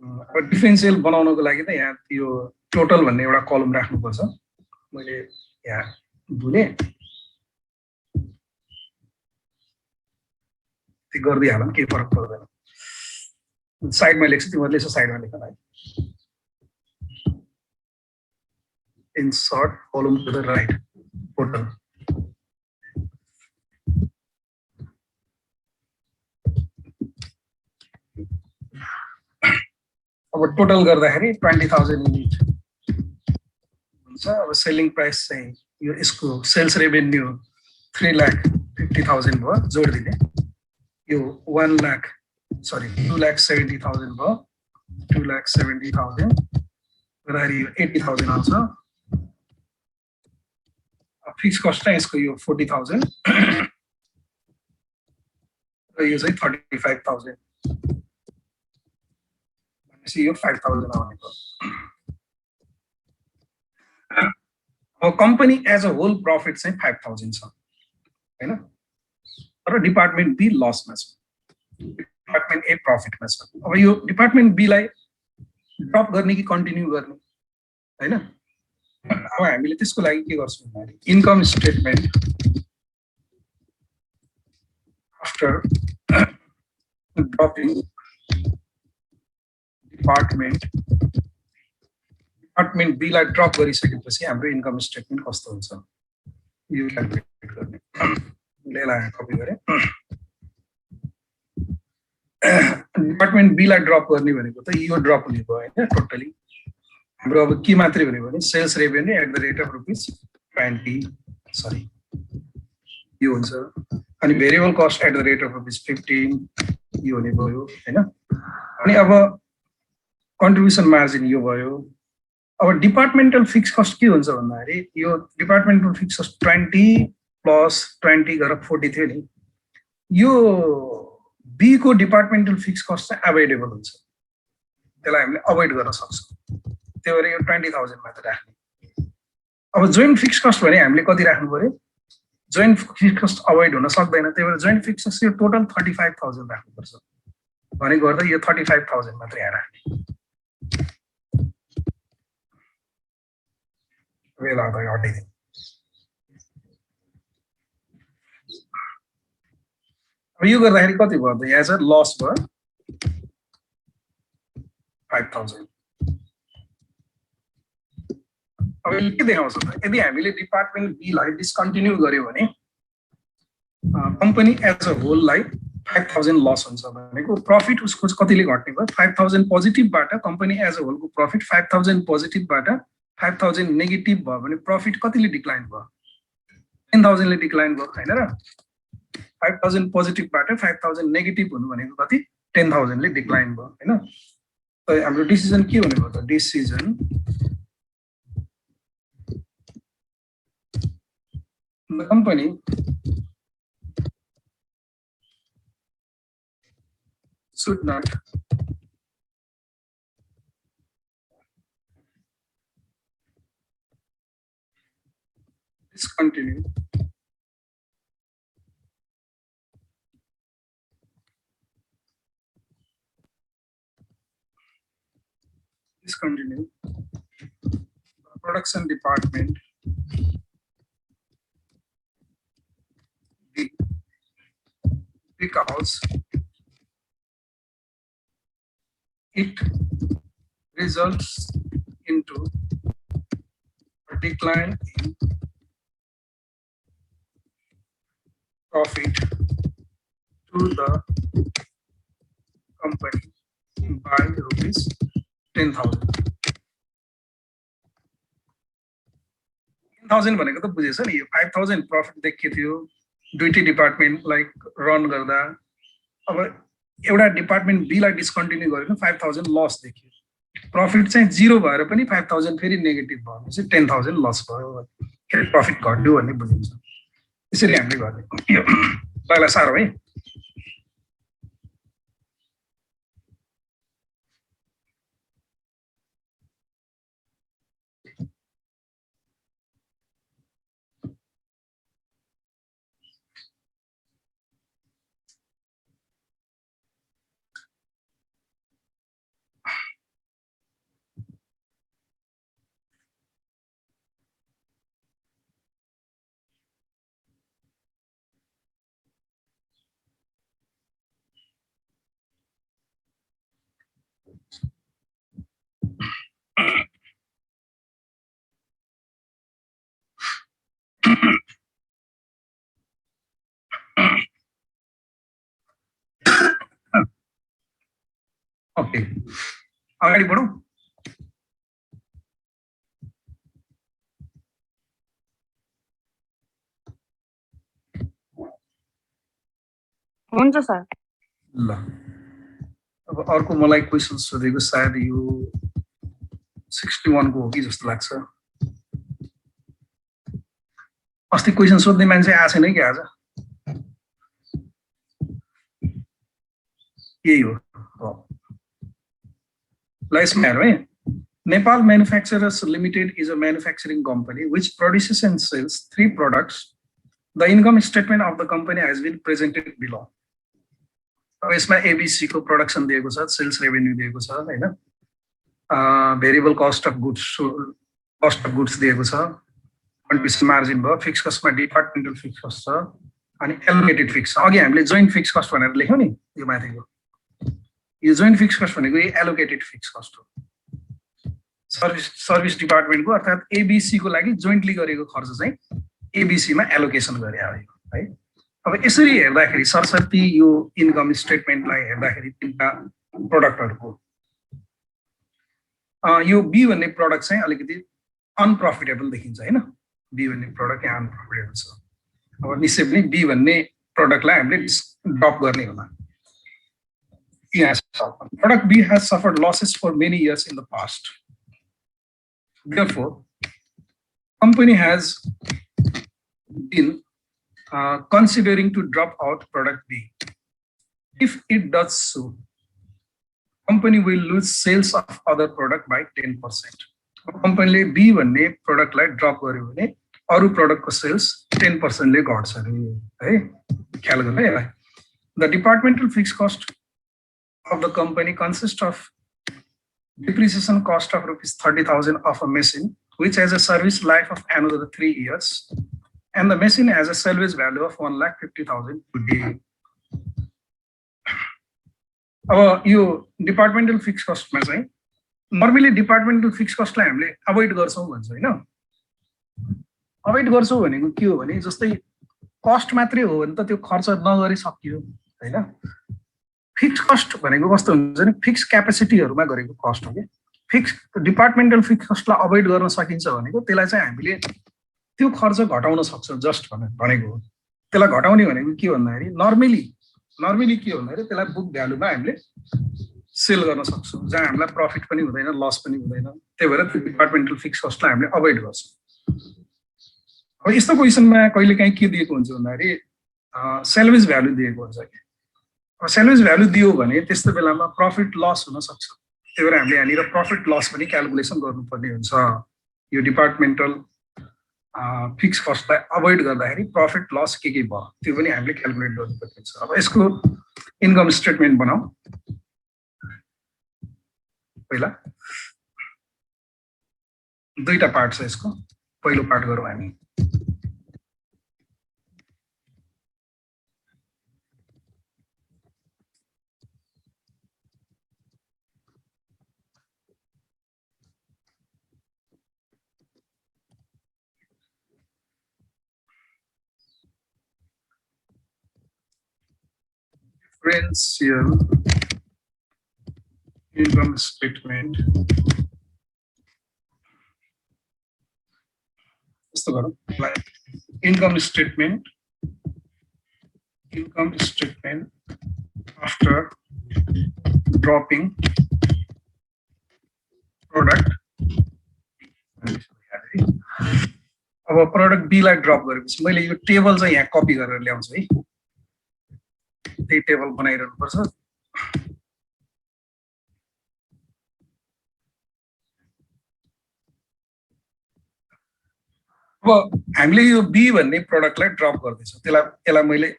[SPEAKER 1] अब डिफरेन्शियल बनाउनको लागि त यहाँ यो टोटल भन्ने एउटा कलम राख्नुपर्छ। मैले यहाँ भुले त्यो गरिदिइहालौँ, केही फरक पर्दैन। साइडमा लेख्छु, तिमीहरूले यसो साइडमा लेख है। इन्सर्ट कलम टु द राइट टोटल। अब टोटल गर्दाखेरि 20,000 युनिट हुन्छ। अब सेलिङ प्राइस चाहिँ यो यसको सेल्स रेभेन्यू 3,50,000 भयो, जोड दिने यो 2,70,000 भयो, 2,70,000 गर्दाखेरि यो 80,000 आउँछ। फिक्स कस्ट चाहिँ यसको यो 40,000 र यो चाहिँ 35,000 भनेपछि यो 5,000 आउने भयो। अब company as a whole profit चाहिँ 5,000 छ हैन, तर डिपार्टमेन्ट बी लसमा छ, डिपार्टमेन्ट ए प्रफिटमा छ। अब यो डिपार्टमेन्ट बी लाई ड्रप गर्ने कि कन्टिन्यू गर्ने हैन। अब हामीले त्यसको लागि के गर्छौँ भने income statement after dropping department B लाई ड्रप गरिसकेपछि हाम्रो इन्कम स्टेटमेन्ट कस्तो हुन्छ यो क्याल्कुलेट गर्ने। यसलाई कपी गरे। डिपार्टमेन्ट बी लाई ड्रप गर्ने भनेको त यो ड्रप हुने भयो हैन टोटली। हाम्रो अब के मात्रै हुने भने sales revenue at the rate of ₹20 सरी यो हुन्छ, अनि variable cost at the rate of ₹15 यो हुने भयो हैन। अनि अब कन्ट्रिब्युसन मार्जिन यो भयो। अब डिपार्टमेन्टल फिक्स कस्ट के हुन्छ भन्दाखेरि यो डिपार्टमेन्टल फिक्स कस्ट 20 प्लस 20 गरेर 40 थियो नि, यो बी को डिपार्टमेन्टल फिक्स कस्ट चाहिँ अभोइडेबल हुन्छ, त्यसलाई हामीले अभोइड गर्न सक्छौँ। त्यही भएर यो 20,000 मात्र राख्ने। अब जोइन्ट फिक्स कस्ट भने हामीले कति राख्नु पर्यो, जोइन्ट फिक्स कस्ट अभोइड हुन सक्दैन, त्यही भएर जोइन्ट फिक्स कस्ट यो टोटल 35,000 राख्नुपर्छ भनेको गर्दा यो 35,000 मात्र यहाँ राख्ने। बेला हटाइदिनु। अब यो गर्दाखेरि कति भयो त यहाँ चाहिँ लस भयो 5,000। अब यो के देखाउँछ त, यदि हामीले डिपार्टमेन्ट बी लाई डिस्कन्टिन्यू गर्यो भने कम्पनी एज अ होल लाई 5,000 लस हुन्छ भनेको प्रफिट उसको कतिले घट्ने भयो 5,000 पोजिटिभबाट कम्पनी एज अ होलको प्रफिट 5,000 पोजिटिभबाट 5,000 नेगेटिभ भयो भने प्रफिट कतिले डिक्लाइन भयो 10,000 ले डिक्लाइन भयो हैन र। 5,000 पोजिटिभबाट 5,000 नेगेटिभ हुनु भनेको कति 10,000 ले डिक्लाइन भयो हैन। त हाम्रो डिसिजन के हुने भयो त, decision the company should not discontinue the production department because it results into a decline in profit to the company by ₹10,000। 10,000 भनेको त बुझेछ नि, यो 5,000 प्रफिट देखिएको थियो दुईटै डिपार्टमेन्टलाई रन गर्दा। अब एउटा डिपार्टमेन्ट बी लाई डिस्कन्टिन्यू गरेको 5,000 लस देखियो, प्रफिट चाहिँ 0 भएर पनि 5,000 फेरि नेगेटिभ भयो भने चाहिँ 10,000 लस भयो, प्रफिट घट्यो भन्ने बुझिन्छ। यसरी हामीले गर्ने। यो पहिला साह्रो है। ओके अगाडि बढौँ।
[SPEAKER 3] हुन्छ सर।
[SPEAKER 1] ल अब अर्को मलाई क्वेसन सोधेको सायद यो 61 को हो कि जस्तो लाग्छ। अस्ति क्वेसन सोध्ने मान्छे आएको छैन कि आज? यही हो। ल यसमा हेरौँ है। Nepal Manufacturers Limited is a manufacturing company which produces and sells 3 products. The income statement of the company has been presented below. अब यसमा ABC को प्रोडक्सन दिएको छ, सेल्स रेभेन्यू दिएको छ हैन, भेरिएबल कस्ट अफ गुड्स दिएको छ, कन्ट्रिब्युसन मार्जिन भयो, फिक्स कस्टमा डिपार्टमेन्टल फिक्स कस्ट छ अनि एलोकेटेड फिक्स। अघि हामीले जोइन्ट फिक्स कस्ट भनेर लेख्यौं नि, यो माथिको यो जोइन्ट फिक्स कस्ट भनेको एलोकेटेड फिक्स कस्ट हो। सर्भिस डिपार्टमेन्टको अर्थात् एबीसी को लागि जोइन्टली गरेको खर्च चाहिँ एबीसी मा एलोकेसन गरे हो है। अब यसरी हेर्दाखेरि सरसर्ती यो इन्कम स्टेटमेन्टलाई हेर्दाखेरि तीनटा प्रोडक्टहरुको यो बी भन्ने प्रोडक्ट चाहिँ अलिकति अनप्रफिटेबल देखिन्छ हैन। बी भन्ने प्रोडक्ट यहाँ अनप्रफिटेबल छ। अब निश्चय पनि बी भन्ने प्रोडक्टलाई हामीले ड्रप गर्ने होला। Yes, product B has suffered losses for many years in the past. Therefore, company has been considering to drop out product B. If it does so, company will lose sales of other product by 10%. Company B भन्ने product लाई drop गर्यो भने अरु product को sales 10% ले घट्छ है, ख्याल गर्नु है यसलाई। The departmental fixed cost of the company consists of depreciation cost of rupees 30,000 of a machine which has a service life of another 3 years, and the machine has a salvage value of 1,50,000 today. अब यो departmental fix कस्टमा चाहिँ normally departmental fix कस्टलाई हामीले avoid गर्छौं भन्छ हैन। Avoid गर्छौं भनेको के हो भने जस्तै कस्ट मात्रै हो भने त त्यो खर्च नगरी सकियो हैन। फिक्स कस्ट भनेको कस्तो हुन्छ नि, फिक्स क्यापेसिटीहरुमा गरेको कस्ट हो के। फिक्स डिपार्टमेन्टल फिक्स कस्टलाई अभोइड गर्न सकिन्छ भनेको त्यसलाई चाहिँ हामीले त्यो खर्च घटाउन सक्छौं जस्ट भनेको हो। त्यसलाई घटाउने भनेको के भन्दाखेरि नर्मली के भन्दाखेरि त्यसलाई बुक भ्यालुमा हामीले सेल गर्न सक्छौं जहाँ हामीलाई प्रफिट पनि हुँदैन लस पनि हुँदैन। त्यही भएर त्यो डिपार्टमेन्टल फिक्स कस्टलाई हामीले अभोइड गर्छौं। अब यस्तो क्वेशनमा कहिलेकाहीँ के दिएको हुन्छ भन्दाखेरि सेल्वेज भ्यालु दिएको हुन्छ के। अब सेल्वेज भ्यालु दियो भने त्यस्तो बेलामा प्रफिट लस हुन सक्छ। त्यही भएर हामीले यहाँनिर प्रफिट लस पनि क्याल्कुलेसन गर्नुपर्ने हुन्छ। यो डिपार्टमेन्टल फिक्स कस्टलाई अभोइड गर्दाखेरि प्रफिट लस के भयो त्यो पनि हामीले क्याल्कुलेट गर्नुपर्ने हुन्छ। अब यसको इन्कम स्टेटमेन्ट बनाऊ। पहिला दुईटा पार्ट छ यसको, पहिलो पार्ट गरौँ हामी। Differential income statement. यस्तो गरौँ, income statement after dropping product. अब प्रोडक्ट बी लाई ड्रप गरेपछि मैले यो टेबल चाहिँ यहाँ कपी गरेर ल्याउँछु है। त्यही टेबल बनाइरहनु पर्छ। अब हामीले यो बी भन्ने प्रोडक्टलाई ड्रप गर्दैछौँ। त्यसलाई मैले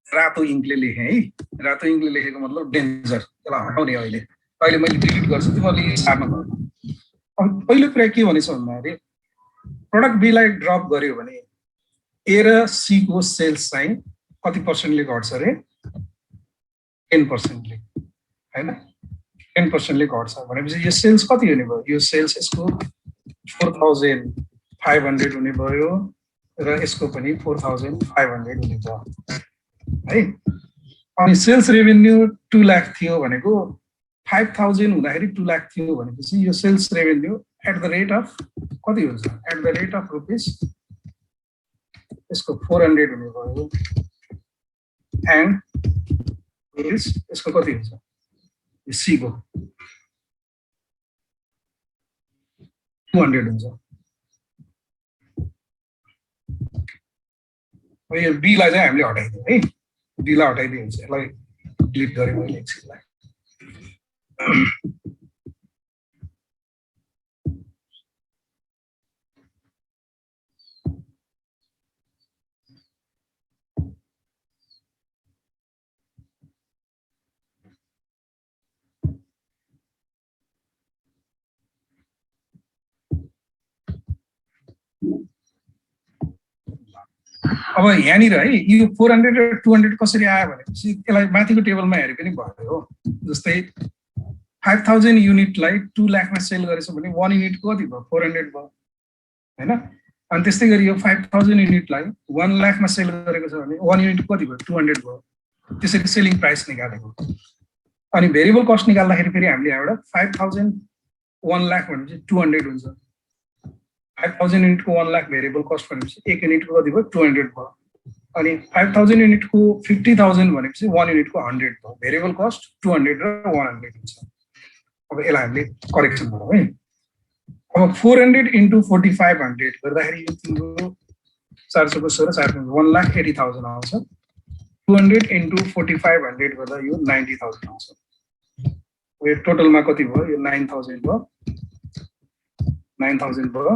[SPEAKER 1] रातो इङ्कले लेखेँ है। रातो इङ्कले लेखेको मतलब डेन्जर, त्यसलाई हटाउने। अहिले मैले डिलिट गर्छु, तिमीहरूले सार्न पर्छ। अब पहिलो कुरा के भनेछ भन्दाखेरि प्रोडक्ट बी लाई ड्रप गर्यो भने ए र सी को सेल्स चाहिँ कति पर्सेन्टले घट्छ रे? 10% ले हैन। 10% ले घट्छ भनेपछि यो सेल्स कति हुने भयो? यो सेल्स यसको 4,500 हुने भयो र यसको पनि 4,500 हुने भयो है। अनि सेल्स रेभेन्यू 2 लाख थियो भनेको 5,000 हुँदाखेरि 2 लाख थियो भनेपछि यो sales revenue at the rate of कति हुन्छ? At the rate of rupees यसको 400 हुने भयो एन्ड यसको कति हुन्छ? यो सी को 200 हुन्छ। यो बी लाई चाहिँ हामीले हटाइदियौँ है। बी लाई हटाइदियो हुन्छ। यसलाई डिलिट गरेँ मैले एकछिनलाई। अब यहाँनिर है यो 400 र 200 कसरी आयो भनेपछि यसलाई माथिको टेबलमा हेरे पनि भयो हो। जस्तै 5000 युनिटलाई 2 लाखमा सेल गरेछ भने 1 युनिटको कति भयो 400 भयो हैन। अनि त्यस्तै गरी यो 5000 युनिटलाई 1 लाखमा सेल गरेको छ भने 1 युनिटको कति भयो 200 भयो। त्यसरी सेलिङ प्राइस निकालेको। अनि भेरिएबल कस्ट निकाल्दाखेरि फेरि हामीले यहाँबाट 5000 1 लाख भनेपछि 200 हुन्छ। 5000 युनिटको 1 लाख भेरिएबल कस्ट भनेपछि 1 युनिटको कति भयो 200 भयो। अनि 5000 युनिटको 50000 भनेपछि 1 युनिटको 100 भयो। भेरिएबल कस्ट 200 र 100 हुन्छ। अब यसलाई हामीले करेक्सन गरौँ है। अब 400 into 4500 गर्दाखेरि यो तिम्रो 400 को 16 400 1,80,000 आउँछ। 200 into 4500 गर्दा यो 90,000 आउँछ। यो टोटलमा कति भयो यो 9,000 भयो। 9,000 भयो।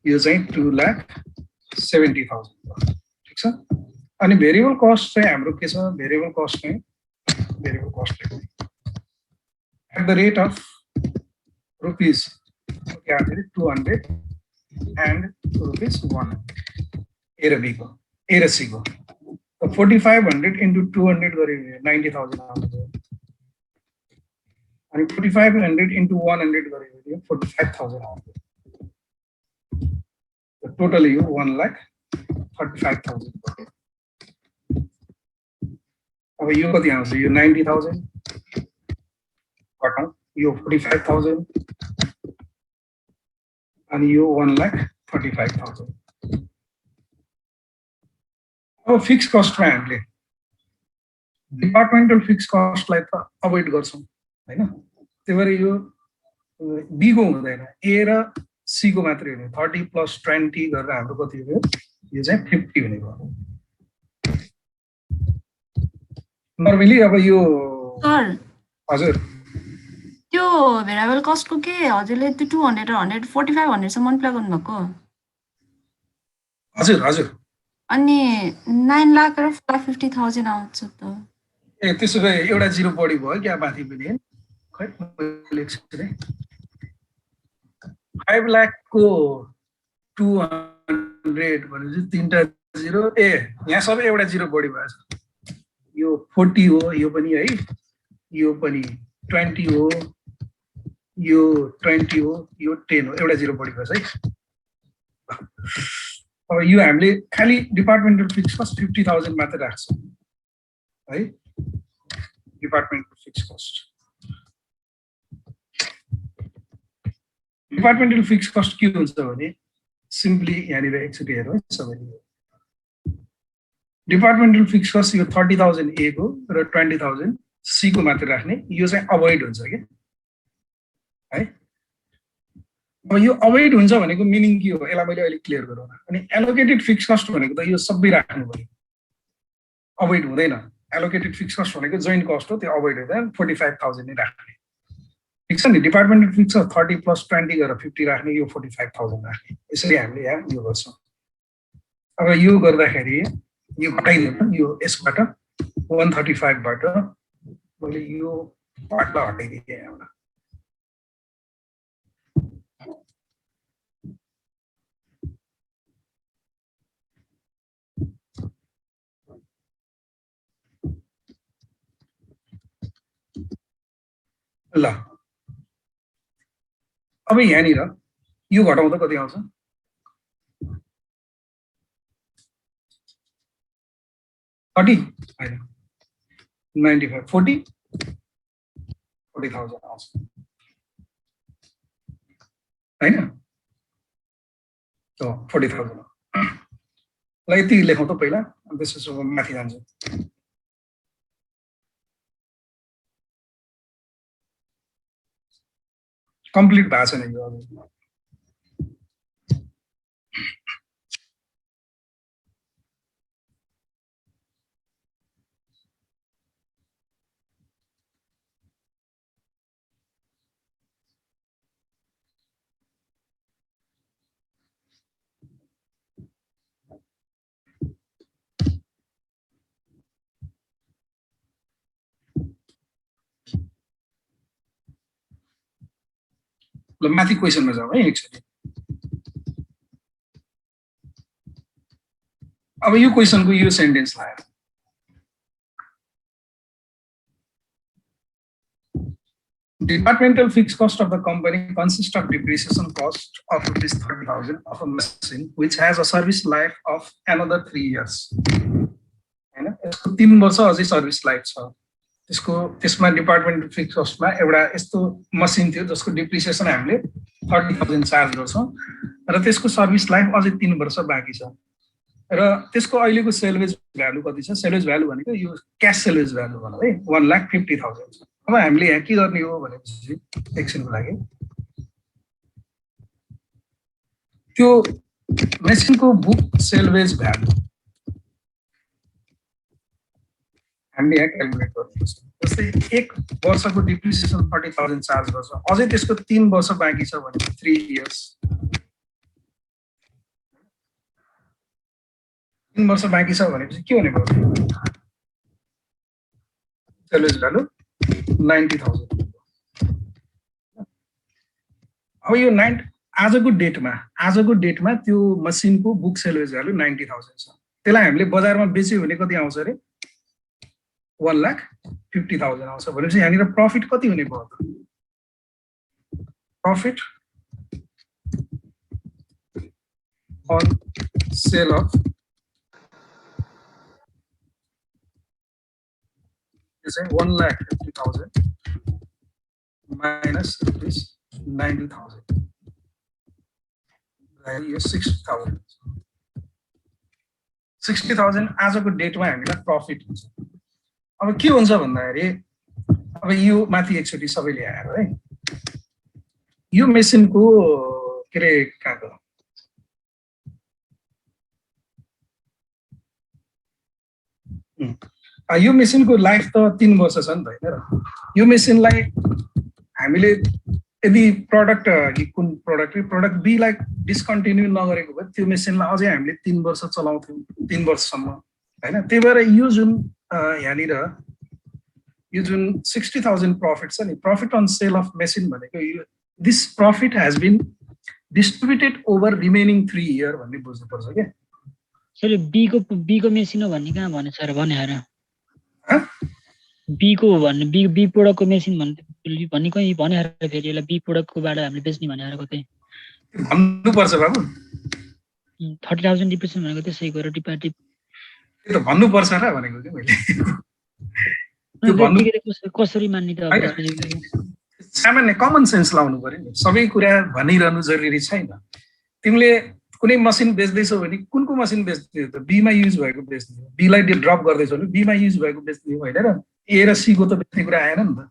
[SPEAKER 1] यो चाहिँ 2,70,000 भयो। ठीक छ। अनि भेरिएबल कस्ट चाहिँ हाम्रो के छ भेरिएबल कस्ट चाहिँ variable cost at the rate of rupees क्या अरे 200 and rupees 100 A र B को A र C को 4500 into 200 गरे 90,000 आउँछ। अनि 4500 into 100 गरे 45,000 आउँछ। टोटली यो 1,35,000 भयो। अब यो कति आउँछ यो 90,000 घटाउँ यो 45,000 अनि यो 1,35,000। अब फिक्स कस्टमा हामीले डिपार्टमेन्टल फिक्स कस्टलाई त अभोइड गर्छौं हैन। त्यही भएर यो बी को हुँदैन ए र सी को मात्रै हुने 30 + 20 गरेर हाम्रो कति हो यो चाहिँ 50 हुने भयो। नर्मली अब यो
[SPEAKER 3] सर
[SPEAKER 1] हजुर
[SPEAKER 3] त्यो भेरिएबल कस्टको के हजुरले त्यो 200 र 14500 सम्म मल्टिप्लाई गर्नु भएको
[SPEAKER 1] हजुर हजुर
[SPEAKER 3] अनि 9 लाख र 50,000 आउँछ त।
[SPEAKER 1] ए त्यसो भए एउटा जिरो बढी भयो क्या माथि पनि खै मैले लेख्छु रे 5 लाख को 200 भनेपछि तीनटा जिरो ए यहाँ सबै एउटा जिरो बढी भएछ। यो 40 हो यो पनि है यो पनि 20 हो यो 20 हो यो 10 हो एउटा जिरो बढी भएछ है। अब यो हामीले खाली डिपार्टमेन्टल फिक्स कस्ट 50,000 मात्र राख्छौं है। Departmental fix cost departmental fix cost के हुन्छ भने सिम्पली यहाँनिर एकचोटि हेरौँ है सबैले। डिपार्टमेन्टल फिक्स कस्ट यो 30,000 ए को र 20,000 सी को मात्र राख्ने यो चाहिँ अभोइड हुन्छ के है। अब यो अभोइड हुन्छ भनेको मिनिङ के हो यसलाई मैले अहिले क्लियर गरौँ। अनि एलोकेटेड फिक्स कस्ट भनेको त यो सबै राख्नु पर्यो अभोइड हुँदैन। एलोकेटेड फिक्स कस्ट भनेको जोइन्ट कस्ट हो त्यो अभोइड हुँदैन 45,000 नै राख्ने ठीक छ नि। डिपार्टमेन्टल फिक्स 30 + 20 गरेर 50 राख्ने यो 45,000 राख्ने यसरी हामीले यहाँ यो गर्छौं। अब यो गर्दाखेरि यो घटाइदिनु यो यसबाट 135 बाट मैले यो पार्टलाई हटाइदिएँ यहाँबाट। ल अब यहाँनिर यो घटाउँदा कति आउँछ 30 हैन 95 40 40,000 आउँछ हैन। त 40,000 ल यति लेखौँ त पहिला अनि त्यसपछि माथि जान्छौँ। कम्प्लिट भएको छैन यो अब ल माथि क्वेसनमा जाउँ है एकचोटि। अब यो क्वेसनको यो सेन्टेन्स लाएर departmental fixed cost of the company consists of depreciation cost of ₹30,000 of a machine which has a service life of another 3 years. हैन यसको 3 वर्ष अझै सर्भिस लाइफ छ। त्यसमा डिपार्टमेन्टल फिक्स कस्टमा एउटा यस्तो मसिन थियो जसको डिप्रिसिएसन हामीले 30,000 चार्ज गर्छौं र त्यसको सर्भिस लाइफ अझै 3 वर्ष बाँकी छ र त्यसको अहिलेको सेल्वेज भ्यालु कति छ? सेल्वेज भ्यालु भनेको यो क्याश सेल्वेज भ्यालु भनौँ है 1,50,000 छ। अब हामीले यहाँ के गर्ने हो भनेपछि एकछिनको लागि त्यो मेसिनको बुक सेल्वेज भ्यालु हामीले यहाँ क्याल्कुलेट गर्नुपर्छ। जस्तै 1 वर्षको डिप्रिसिएसन 30,000 चार्ज गर्छ, अझै त्यसको 3 वर्ष बाँकी छ भने 3 इयर्स 3 वर्ष बाँकी छ भनेपछि के हुने भयो? Salvage value 90,000। अब यो आजको डेटमा त्यो मसिनको बुक सेल्वेज भ्यालु 90,000 छ। त्यसलाई हामीले बजारमा बेच्यो भने कति आउँछ रे? 1,50,000 आउँछ भनेपछि यहाँनिर प्रफिट कति हुने भयो त? Profit on sale of is 1,50,000 minus rupees 90,000. यो 60,000 60,000 आजको डेटमा हामीलाई प्रफिट हुन्छ। अब के हुन्छ भन्दाखेरि अब यो माथि एकचोटि सबैले आएर है यो मेसिनको के रे कहाँको यो मेसिनको लाइफ त 3 वर्ष छ नि त हैन र? यो मेसिनलाई हामीले यदि प्रोडक्ट बी लाई डिस्कन्टिन्यू नगरेको भए त्यो मेसिनलाई अझै हामीले 3 वर्ष चलाउँथ्यौं, 3 वर्षसम्म हैन? त्यही भएर यो जुन यहाँनिर यो जुन 60,000 प्रफिट छ नि, profit on sale of machine भनेको यो this profit has been distributed over remaining 3 year भन्ने बुझ्नुपर्छ के।
[SPEAKER 2] सर बी को मेसिन हो भन्ने कहाँ भने सर भने हैन? बी प्रोडक्टको मेसिन भन्ने कहीँ भने फेरि यसलाई बी प्रोडक्टको बाट हामीले बेच्ने भनेर कतै
[SPEAKER 1] भन्नुपर्छ बाबु।
[SPEAKER 2] 30,000 डिप्रेसन भनेको त्यसै गरेर डिपार्टिभ
[SPEAKER 1] त्यो त भन्नुपर्छ र भनेको के मैले। त्यो भन्नु
[SPEAKER 2] कसरी मान्ने त
[SPEAKER 1] सामान्य कमन सेन्स लाउनु पर्यो नि। सबै कुरा भनिरहनु जरुरी छैन। तिमीले कुनै मसिन बेच्दैछौ भने कुनको मसिन बेच्ने हो त? बी मा युज भएको बेच्ने हो। बी लाई ड्रप गर्दैछौ भने बी मा युज भएको बेच्ने हो हैन र? ए र सी को त बेच्ने कुरा आएन नि त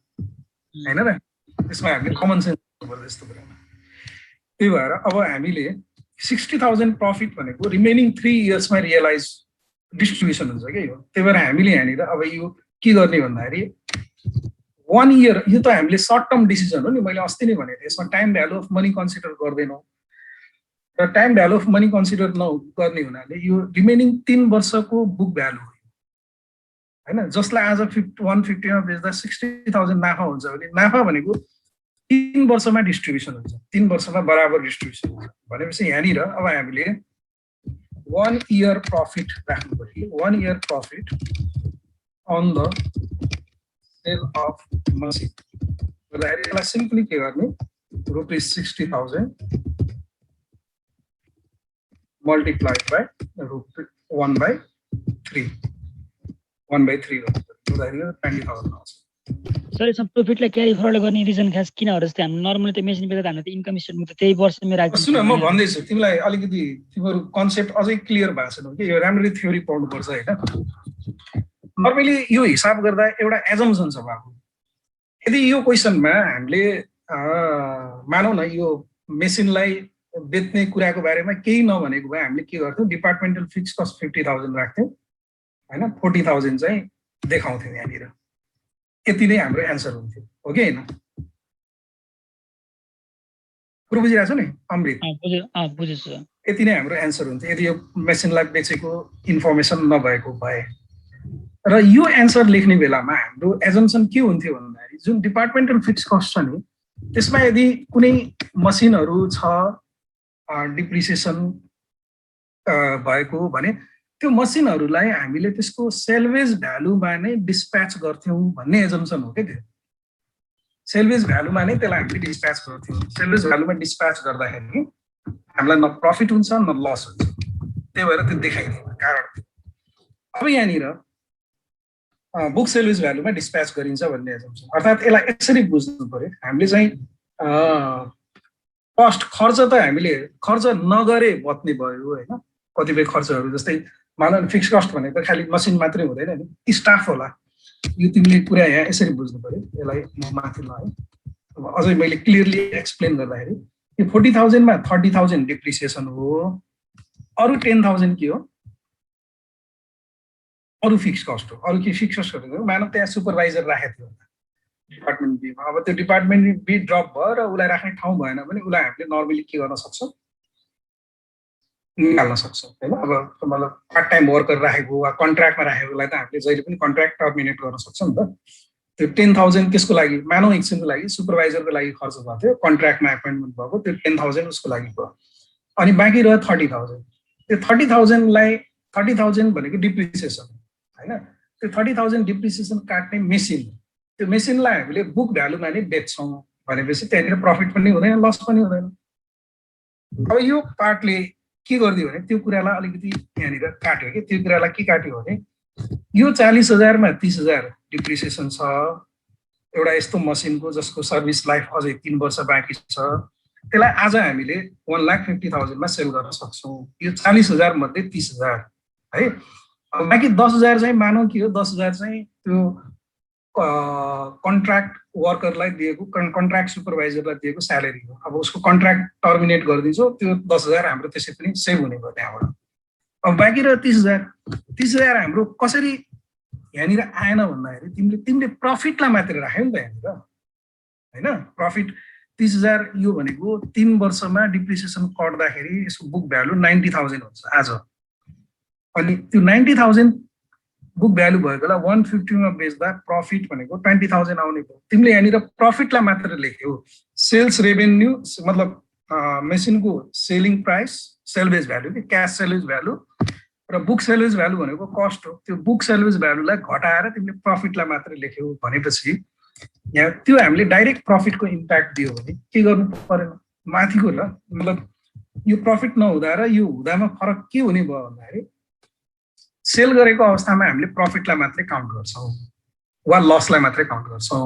[SPEAKER 1] हैन र? त्यसमा हामीले कमन सेन्स गर्नुपर्छ यस्तो कुरामा। त्यही भएर अब हामीले 60,000 प्रफिट भनेको रिमेनिङ 3 इयर्समा रियलाइज डिस्ट्रिब्युसन हुन्छ के यो। त्यही भएर हामीले यहाँनिर अब यो के गर्ने भन्दाखेरि 1 इयर यो त हामीले सर्ट टर्म डिसिजन हो नि। मैले अस्ति नै भनेको थिएँ यसमा time value of money consider गर्दैनौँ र time value of money consider नगर्ने हुनाले यो रिमेनिङ 3 वर्षको बुक भ्यालु हो हैन? जसलाई आज 150 मा बेच्दा 60,000 नाफा हुन्छ भने नाफा भनेको 3 वर्षमा डिस्ट्रिब्युसन हुन्छ, 3 वर्षमा बराबर डिस्ट्रिब्युसन हुन्छ भनेपछि यहाँनिर अब हामीले 1 इयर प्रफिट राख्नु पर्यो। 1 year profit on the sale of machine भन्दाखेरि यसलाई सिम्पली के गर्ने? ₹60,000 multiplied by 1/3 गर्दा 20,000 आउँछ।
[SPEAKER 2] सर यसमा प्रफिटलाई क्यारी फरवर्ड गर्ने रिजन खास किन हो? जस्तै हामी नर्मली त मेसिन बेच्दा हामीले त इन्कम स्टेटमेन्ट त त्यही वर्षमै राख्छौँ।
[SPEAKER 1] सुन म भन्दैछु तिमीलाई अलिकति तिम्रो कन्सेप्ट अझै क्लियर भएको छैन कि यो राम्ररी थ्योरी पढ्नुपर्छ हैन? नर्मली यो हिसाब गर्दा एउटा एजम्पसन छ बाबु। यदि यो क्वेसनमा हामीले मानौ न यो मेसिनलाई बेच्ने कुराको बारेमा केही नभनेको भए हामीले के गर्थ्यौँ? डिपार्टमेन्टल फिक्स कस्ट 50,000 राख्थ्यौँ हैन? 40,000 चाहिँ देखाउँथ्यौँ यहाँनिर। यति नै हाम्रो एन्सर हुन्थ्यो हो कि हैन? कुरो बुझिरहेको छ नि अमृत?
[SPEAKER 2] बुझेछु।
[SPEAKER 1] यति नै हाम्रो एन्सर हुन्थ्यो यदि यो मेसिनलाई बेचेको इन्फर्मेसन नभएको भए। र यो एन्सर लेख्ने बेलामा हाम्रो एजम्पसन के हुन्थ्यो भन्दाखेरि जुन डिपार्टमेन्टल फिक्स कस्ट छ नि त्यसमा यदि कुनै मसिनहरू छ डिप्रिसिएसन भएको भने त्यो मसिनहरूलाई हामीले त्यसको सेल्वेज भ्यालुमा नै डिस्प्याच गर्थ्यौँ भन्ने एजम्सन हो के त्यो सेल्वेज भ्यालुमा नै त्यसलाई हामीले डिस्प्याच गर्थ्यौँ सेल्वेज भ्यालुमा डिस्प्याच गर्दाखेरि हामीलाई न प्रफिट हुन्छ न लस हुन्छ त्यही भएर त्यो देखाइदियो कारण अब यहाँनिर बुक सेल्वेज भ्यालुमा डिस्प्याच गरिन्छ भन्ने एजम्सन अर्थात् यसलाई यसरी बुझ्नु पर्यो हामीले चाहिँ कस्ट खर्च त हामीले खर्च नगरे बत्ने भयो होइन कतिपय खर्चहरू जस्तै मानव फिक्स कस्ट भनेको खालि मसिन मात्रै हुँदैन नि स्टाफ होला यो तिमीले कुरा यहाँ यसरी बुझ्नु पर्यो यसलाई म माथि ल है अब अझै मैले क्लियरली एक्सप्लेन गर्दाखेरि यो 40,000 मा 30,000 डिप्रिसिएसन हो अरु 10,000 के हो अरु फिक्स कस्ट हो अरु के फिक्स कस्टहरु मानव त्यहाँ सुपरभाइजर राखेको थियो डिपार्टमेन्ट बी मा अब त्यो डिपार्टमेन्ट बी ड्रप भयो र उलाई राख्ने ठाउँ भएन भने उलाई हामीले नर्मली के गर्न सक्छौं निकाल्न सक्छौं हैन अब मतलब पार्ट टाइम वर्कर राखेको वा कन्ट्र्याक्टमा राखेकोलाई त हामीले जहिले पनि कन्ट्र्याक्ट टर्मिनेट गर्न सक्छौं नि त त्यो 10,000 त्यसको लागि मानव एकछिनको लागि सुपरभाइजरको लागि खर्च भएको थियो कन्ट्र्याक्टमा एपोइन्टमेन्ट भएको त्यो 10,000 उसको लागि भयो अनि बाँकी रह्यो 30,000 त्यो 30,000 भनेको डिप्रिसिएसन हैन त्यो 30,000 डिप्रिसिएसन काट्ने मेसिन त्यो मेसिनलाई हामीले बुक भ्यालुमा नै बेच्छौं भनेपछि त्यहाँनिर प्रफिट पनि हुँदैन लस पनि हुँदैन अब यो पार्टले के गर्दियो भने त्यो कुरालाई अलिकति यहाँनिर काट्यो के त्यो कुरालाई के काट्यो भने यो 40,000 मा 30,000 डिप्रिसिएसन छ एउटा यस्तो मसिनको जसको सर्भिस लाइफ अझै 3 वर्ष बाँकी छ त्यसलाई आज हामीले 1,50,000 मा सेल गर्न सक्छौं यो 40,000 मध्ये 30,000 है बाँकी 10,000 चाहिँ मानौ के हो 10,000 चाहिँ त्यो कन्ट्र्याक्ट वर्करलाई दिएको कन्ट्र्याक्ट सुपरभाइजरलाई दिएको स्यालेरी हो अब उसको कन्ट्र्याक्ट टर्मिनेट गरिदिन्छौ त्यो 10,000 हाम्रो त्यसै पनि सेभ हुने भयो त्यहाँबाट अब बाँकी रह्यो 30,000 हाम्रो कसरी यहाँनिर आएन भन्दाखेरि तिमीले प्रफिटलाई मात्र राख्यौ नि त यहाँनिर हैन प्रफिट 30,000 यो भनेको 3 वर्षमा डिप्रिसिएसन कट्दाखेरि यसको बुक भ्यालु 90,000 हुन्छ आज अनि त्यो 90,000 बुक भ्यालु भएकोलाई 150 मा बेच्दा प्रफिट भनेको 20,000 आउने भयो तिमीले यहाँनिर प्रफिटलाई मात्र लेख्यौ सेल्स रेभेन्यू मतलब मेसिनको सेलिङ प्राइस सेल्वेज भ्यालु के क्याश सेल्वेज भ्यालु र बुक सेल्वेज भ्यालु भनेको कस्ट हो त्यो बुक सेल्वेज भ्यालुलाई घटाएर तिमीले प्रफिटलाई मात्र लेख्यौ भनेपछि यहाँ त्यो हामीले डाइरेक्ट प्रफिटको इम्प्याक्ट दियो भने के गर्नु परेन माथिको ल मतलब यो प्रफिट नहुँदा र यो हुँदामा फरक के हुने भयो भन्दाखेरि सेल गरेको अवस्थामा हामीले प्रफिटलाई मात्रै काउन्ट गर्छौं वा लसलाई मात्रै काउन्ट गर्छौं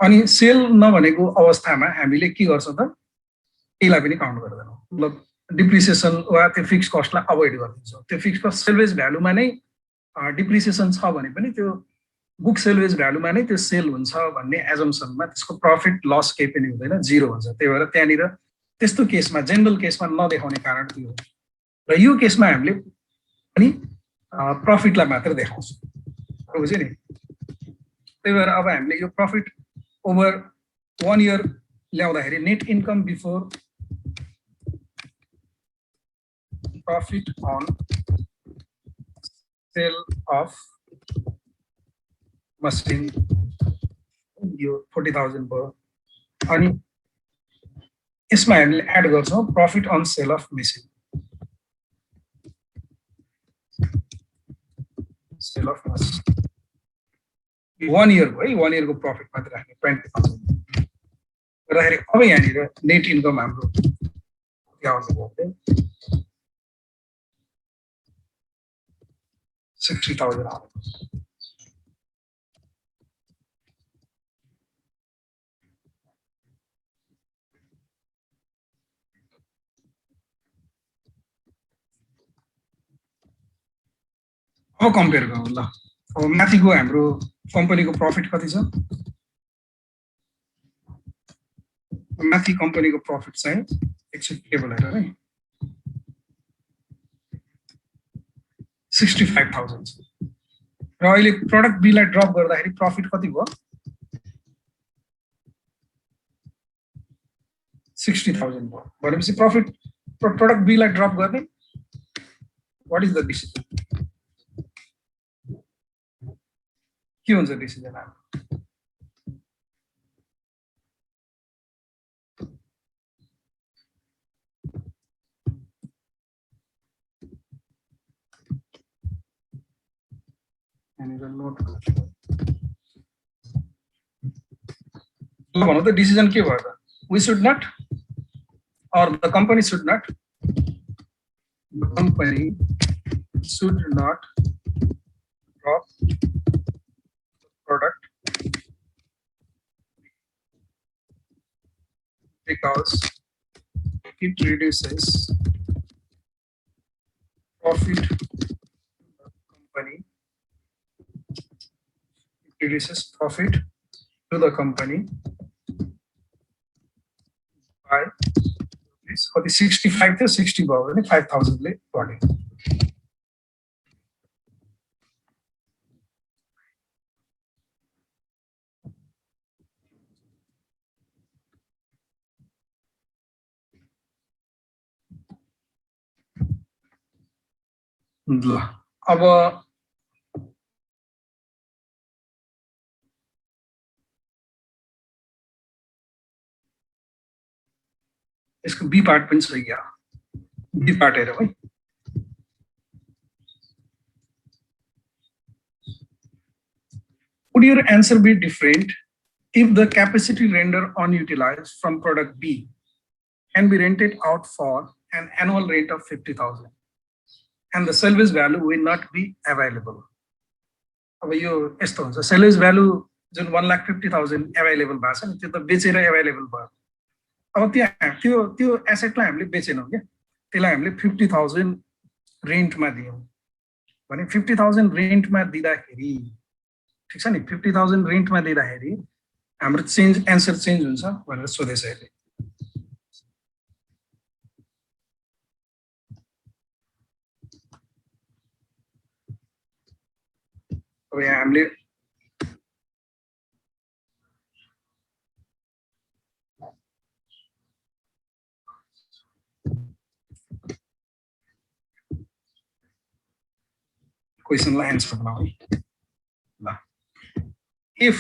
[SPEAKER 1] अनि सेल नभनेको अवस्थामा हामीले के गर्छौं त यसलाई पनि काउन्ट गर्दैनौं मतलब डिप्रिसिएसन वा त्यो फिक्स कस्टलाई अभोइड गरिदिन्छौं त्यो फिक्स कस्ट सेल्वेज भ्यालुमा नै डिप्रिसिएसन छ भने पनि त्यो बुक सेल्वेज भ्यालुमा नै त्यो सेल हुन्छ भन्ने एजम्सनमा त्यसको प्रफिट लस केही पनि हुँदैन जिरो हुन्छ त्यही भएर त्यहाँनिर त्यस्तो केसमा जेनरल केसमा नदेखाउने कारण त्यो हो र यो केसमा हामीले अनि प्रफिटलाई मात्र देखाउँछौँ बुझ्यो नि त्यही भएर अब हामीले यो प्रफिट ओभर 1 इयर ल्याउँदाखेरि net income before profit on sale of machine यो 40,000 भयो अनि यसमा हामीले एड गर्छौं profit on sale of machine sale of machine 1 year भयो 1 इयरको प्रफिट मात्र राख्ने 20,000 गर्दाखेरि अब यहाँनिर नेट इन्कम हाम्रो आउनु भयो 60,000 आयो अब कम्पेयर गरौँ ल अब माथिको हाम्रो कम्पनीको प्रफिट कति छ माथि कम्पनीको प्रफिट चाहिँ एकचोटि टेबल हेरेर है 65,000 छ र अहिले प्रोडक्ट बी लाई ड्रप गर्दाखेरि प्रफिट कति भयो 60,000 भयो भनेपछि प्रफिट प्रोडक्ट बी लाई ड्रप गर्ने व्हाट इज द डिसिजन के हुन्छ डिसिजन हाम्रो यहाँनिर नोट भनौँ त डिसिजन के भयो त we should not or the company should not drop product because it reduces profit to the company. It reduces profit to the company by for the 65 to 60 भयो 5000 ले बढ्यो ल अब यसको बी पार्ट पनि छ या बी पार्ट हेरौँ है Would your answer be different if the capacity rendered unutilized from product B can be rented out for an annual rate of 50,000 and the salvage value will not be available? अब यो यस्तो हुन्छ salvage value जुन 1,50,000 available भएको छ नि त्यो त बेचेर available भयो अब त्यो एसेटलाई हामीले बेचेनौँ के त्यसलाई हामीले 50,000 रेन्टमा दियौँ भने 50,000 रेन्टमा दिँदाखेरि ठीक छ नि 50,000 रेन्टमा दिँदाखेरि हाम्रो एन्सर चेन्ज हुन्छ भनेर सोधेछ अहिले अब यहाँ हामीले क्वेसनलाई एन्सर बनाऊ है ल if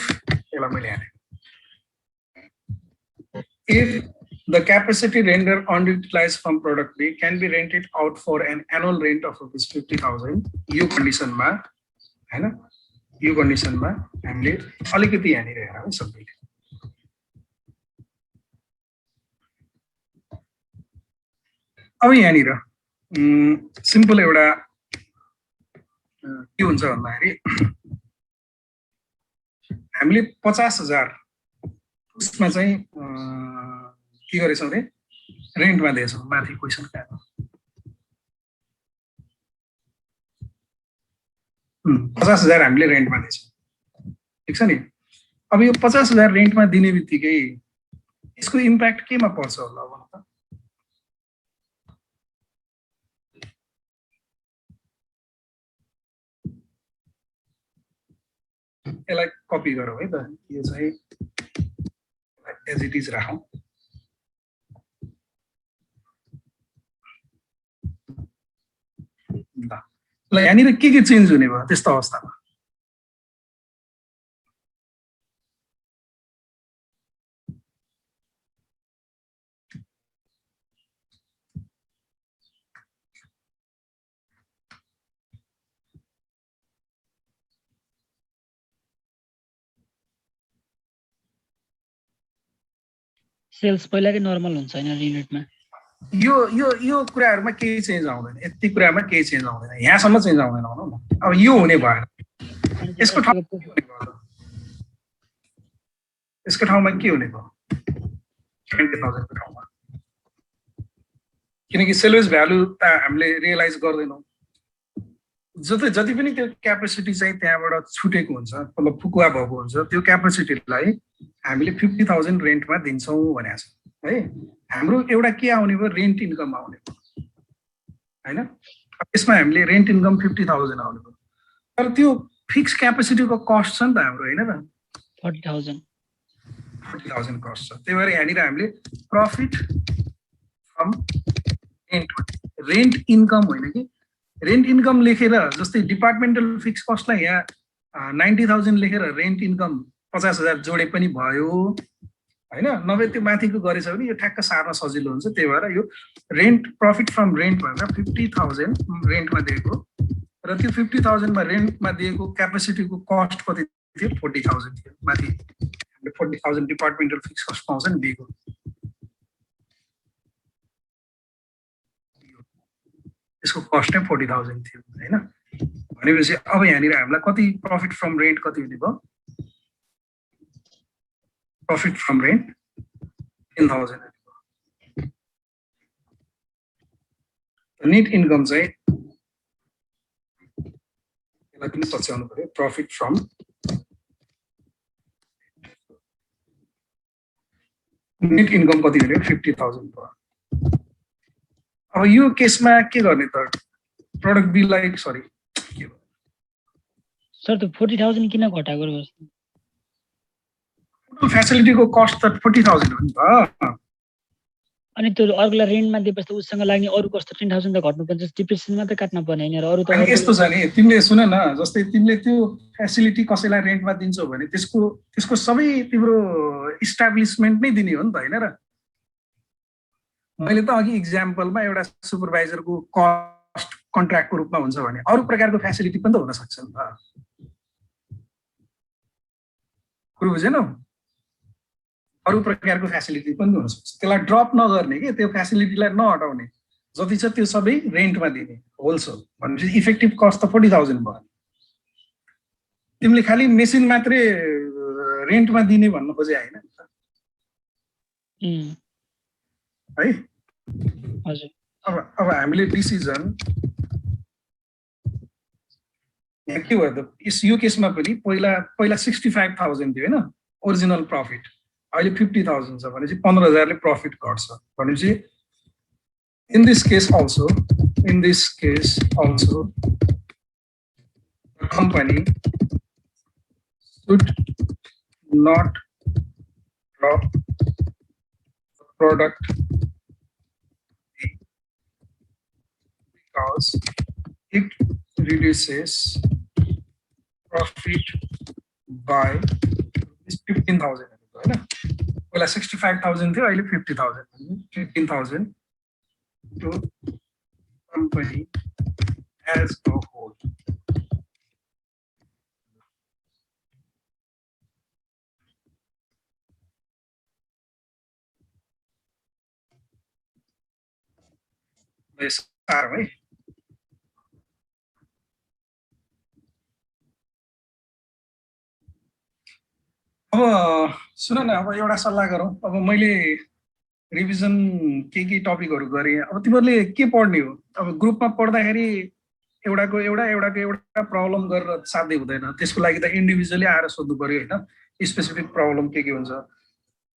[SPEAKER 1] the capacity rendered unutilized from product B can be rented out for an annual rent of ₹50,000 यो कन्डिसनमा हैन यो कन्डिसनमा हामीले अलिकति यहाँनिर हेरौँ सबैले अब यहाँनिर सिम्पल एउटा के हुन्छ भन्दाखेरि हामीले 50,000 उसमा चाहिँ के गरेछौँ रे रेन्टमा दिएछौँ माथि क्वेसन काको 50,000 हामीले रेन्टमा दिएछौँ ठीक छ नि अब यो 50,000 रेन्टमा दिने बित्तिकै यसको इम्प्याक्ट केमा पर्छ होला भन्नु त यसलाई कपी गरौँ है त यो चाहिँ एज इट इज राखौँ ल यहाँनिर के चेन्ज हुने भयो त्यस्तो अवस्थामा
[SPEAKER 2] सेल्स पहिलाकै नर्मल हुन्छ हैन युनिटमा
[SPEAKER 1] यो यो यो कुराहरुमा केही चेन्ज आउँदैन यति कुरामा केही चेन्ज आउँदैन यहाँसम्म चेन्ज आउँदैन भनौँ न अब यो हुने भएन यसको ठाउँमा के हुने भयो 20,000 को ठाउँमा किनकि सेल्स भ्यालु त हामीले रियलाइज गर्दैनौँ जति पनि त्यो क्यापेसिटी चाहिँ त्यहाँबाट छुटेको हुन्छ मतलब फुकुवा भएको हुन्छ त्यो क्यापेसिटीलाई हामीले 50,000 रेन्टमा दिन्छौँ भनेको छ है हाम्रो एउटा के आउने भयो रेन्ट इन्कम आउने भयो हैन यसमा हामीले रेन्ट इन्कम 50,000 आउने भयो तर त्यो फिक्स क्यापेसिटीको कस्ट छ नि त हाम्रो हैन त 40,000 कस्ट छ त्यही भएर यहाँनिर हामीले प्रफिट फ्रम रेन्ट इन्कम होइन कि रेन्ट इन्कम लेखेर जस्तै डिपार्टमेन्टल फिक्स कस्टलाई यहाँ 90,000 लेखेर रेन्ट इन्कम 50,000 जोडे पनि भयो हैन नभए त्यो माथिको गरेछ भने यो ठ्याक्क सार्न सजिलो हुन्छ त्यही भएर यो रेन्ट प्रफिट फ्रम रेन्ट भनेर 50,000 रेन्टमा दिएको र त्यो 50,000 मा रेन्टमा दिएको क्यापेसिटीको कस्ट कति थियो 40,000 थियो माथि 40,000 डिपार्टमेन्टल फिक्स कस्ट पाउँछ नि दिएको त्यसको कस्ट नै 40,000 थियो हैन भनेपछि अब यहाँनिर हामीलाई कति प्रफिट फ्रम रेन्ट कति हुने भयो profit from rent 10,000 net income चाहिँ यसलाई पनि पछ्याउनु पर्यो प्रफिट फ्रम नेट इन्कम कति हुने 50,000 भयो अब यो केसमा के गर्ने त प्रोडक्ट बिललाई सरी के भयो
[SPEAKER 2] सर त्यो 40,000 किन घटाएको रहेछ
[SPEAKER 1] टोटल फ्यासिलिटीको कस्ट त 40,000 हो नि त
[SPEAKER 2] अनि त्यो अर्कोलाई रेन्टमा दिएपछि उसँग लाग्ने अरु कस्ट 10,000 त घट्नुपर्छ डिप्रेसन मात्र काट्न पर्ने हैन र अरु त
[SPEAKER 1] यस्तो छ नि तिमीले सुन न जस्तै तिमीले त्यो फ्यासिलिटी कसैलाई रेन्टमा दिन्छौ भने त्यसको सबै तिम्रो इस्टाब्लिशमेन्ट नै दिने हो नि त हैन र मैले त अघि एक्जाम्पलमा एउटा सुपरभाइजरको कस्ट कन्ट्र्याक्टको रूपमा हुन्छ भने अरु प्रकारको फ्यासिलिटी पनि त हुन सक्छ नि त कुरो बुझेनौ अरु प्रकारको फ्यासिलिटी पनि हुन सक्छ त्यसलाई ड्रप नगर्ने के त्यो फ्यासिलिटीलाई नहटाउने जति छ त्यो सबै रेन्टमा दिने होलसेल भनेपछि इफेक्टिभ कस्ट त 40,000 भयो तिमीले खाली मेसिन मात्रै रेन्टमा दिने भन्न खोजे हैन है
[SPEAKER 2] हजुर
[SPEAKER 1] अब हामीले डिसिजन यहाँ के भयो त यो केसमा पनि पहिला 65,000 थियो हैन ओरिजिनल प्रफिट अहिले 50,000 छ भनेपछि 15,000 ले प्रफिट घट्छ भनेपछि in this case also the company should not drop the product because it reduces profit by 15,000 हैन पहिला 65,000 थियो अहिले 50,000 15,000 to company as a whole yes है अब सुन न अब एउटा सल्लाह गरौँ अब मैले रिभिजन के टपिकहरु गरे अब तिमीहरुले के पढ्ने हो अब ग्रुपमा पढ्दाखेरि एउटाको एउटा प्रब्लम गरेर साध्य हुँदैन त्यसको लागि त इन्डिभिजुअली आएर सोध्नु पर्यो हैन स्पेसिफिक प्रब्लम के हुन्छ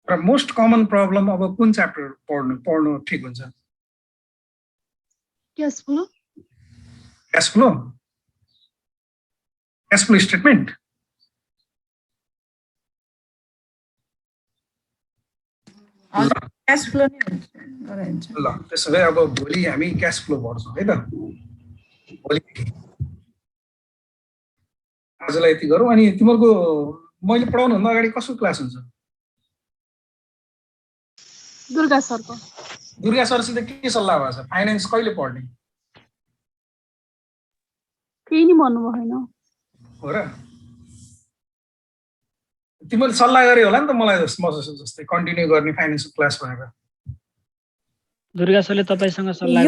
[SPEAKER 1] र मोस्ट कमन प्रब्लम अब कुन च्याप्टर पढ्नु ठीक हुन्छ cash flow statement
[SPEAKER 3] cash flow नै
[SPEAKER 1] हुन्छ ल त्यसो भए अब भोलि हामी क्याश फ्लो पढ्छौँ है त भोलि आजलाई यति गरौँ अनि तिमीहरुको मैले पढाउनु भन्दा अगाडि कसको क्लास हुन्छ
[SPEAKER 4] दुर्गा सरको
[SPEAKER 1] दुर्गा सरसित के सल्लाह भएको छ फाइनान्स कहिले पढ्ने
[SPEAKER 4] केही नि भन्नु भएन
[SPEAKER 1] हो र तिमीले सल्लाह गरे होला नि त मलाई जस्तै कन्टिन्यू गर्ने फाइनान्सको क्लास भनेर
[SPEAKER 2] दुर्गा सरले तपाईसँग सल्लाह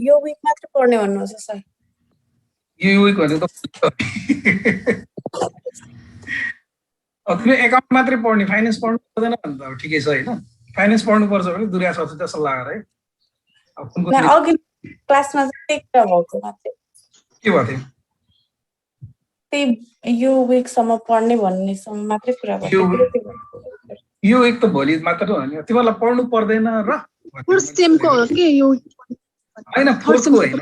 [SPEAKER 5] यो वीक मात्र पढ्ने भन्नुहुन्छ सर
[SPEAKER 1] यो वीक भने त तिमी एकाउन्ट मात्रै पढ्ने फाइनान्स पढ्नु पर्दैन भने त ठिकै छ हैन फाइनान्स पढ्नु पर्छ भने दुर्गा सरसित सल्लाह गर है अब कुन
[SPEAKER 5] अघि क्लासमा चाहिँ कुरा भएको मात्रै
[SPEAKER 1] के भयो थियो
[SPEAKER 5] त्यही यो वीक सम्म पढ्ने भन्ने सम्म मात्रै कुरा भयो
[SPEAKER 1] यो वीक त भोलि मात्र हो नि तिमीलाई पढ्नु पर्दैन र
[SPEAKER 4] फर्स्ट सेमको हो के यो
[SPEAKER 1] हैन फोर्थको हैन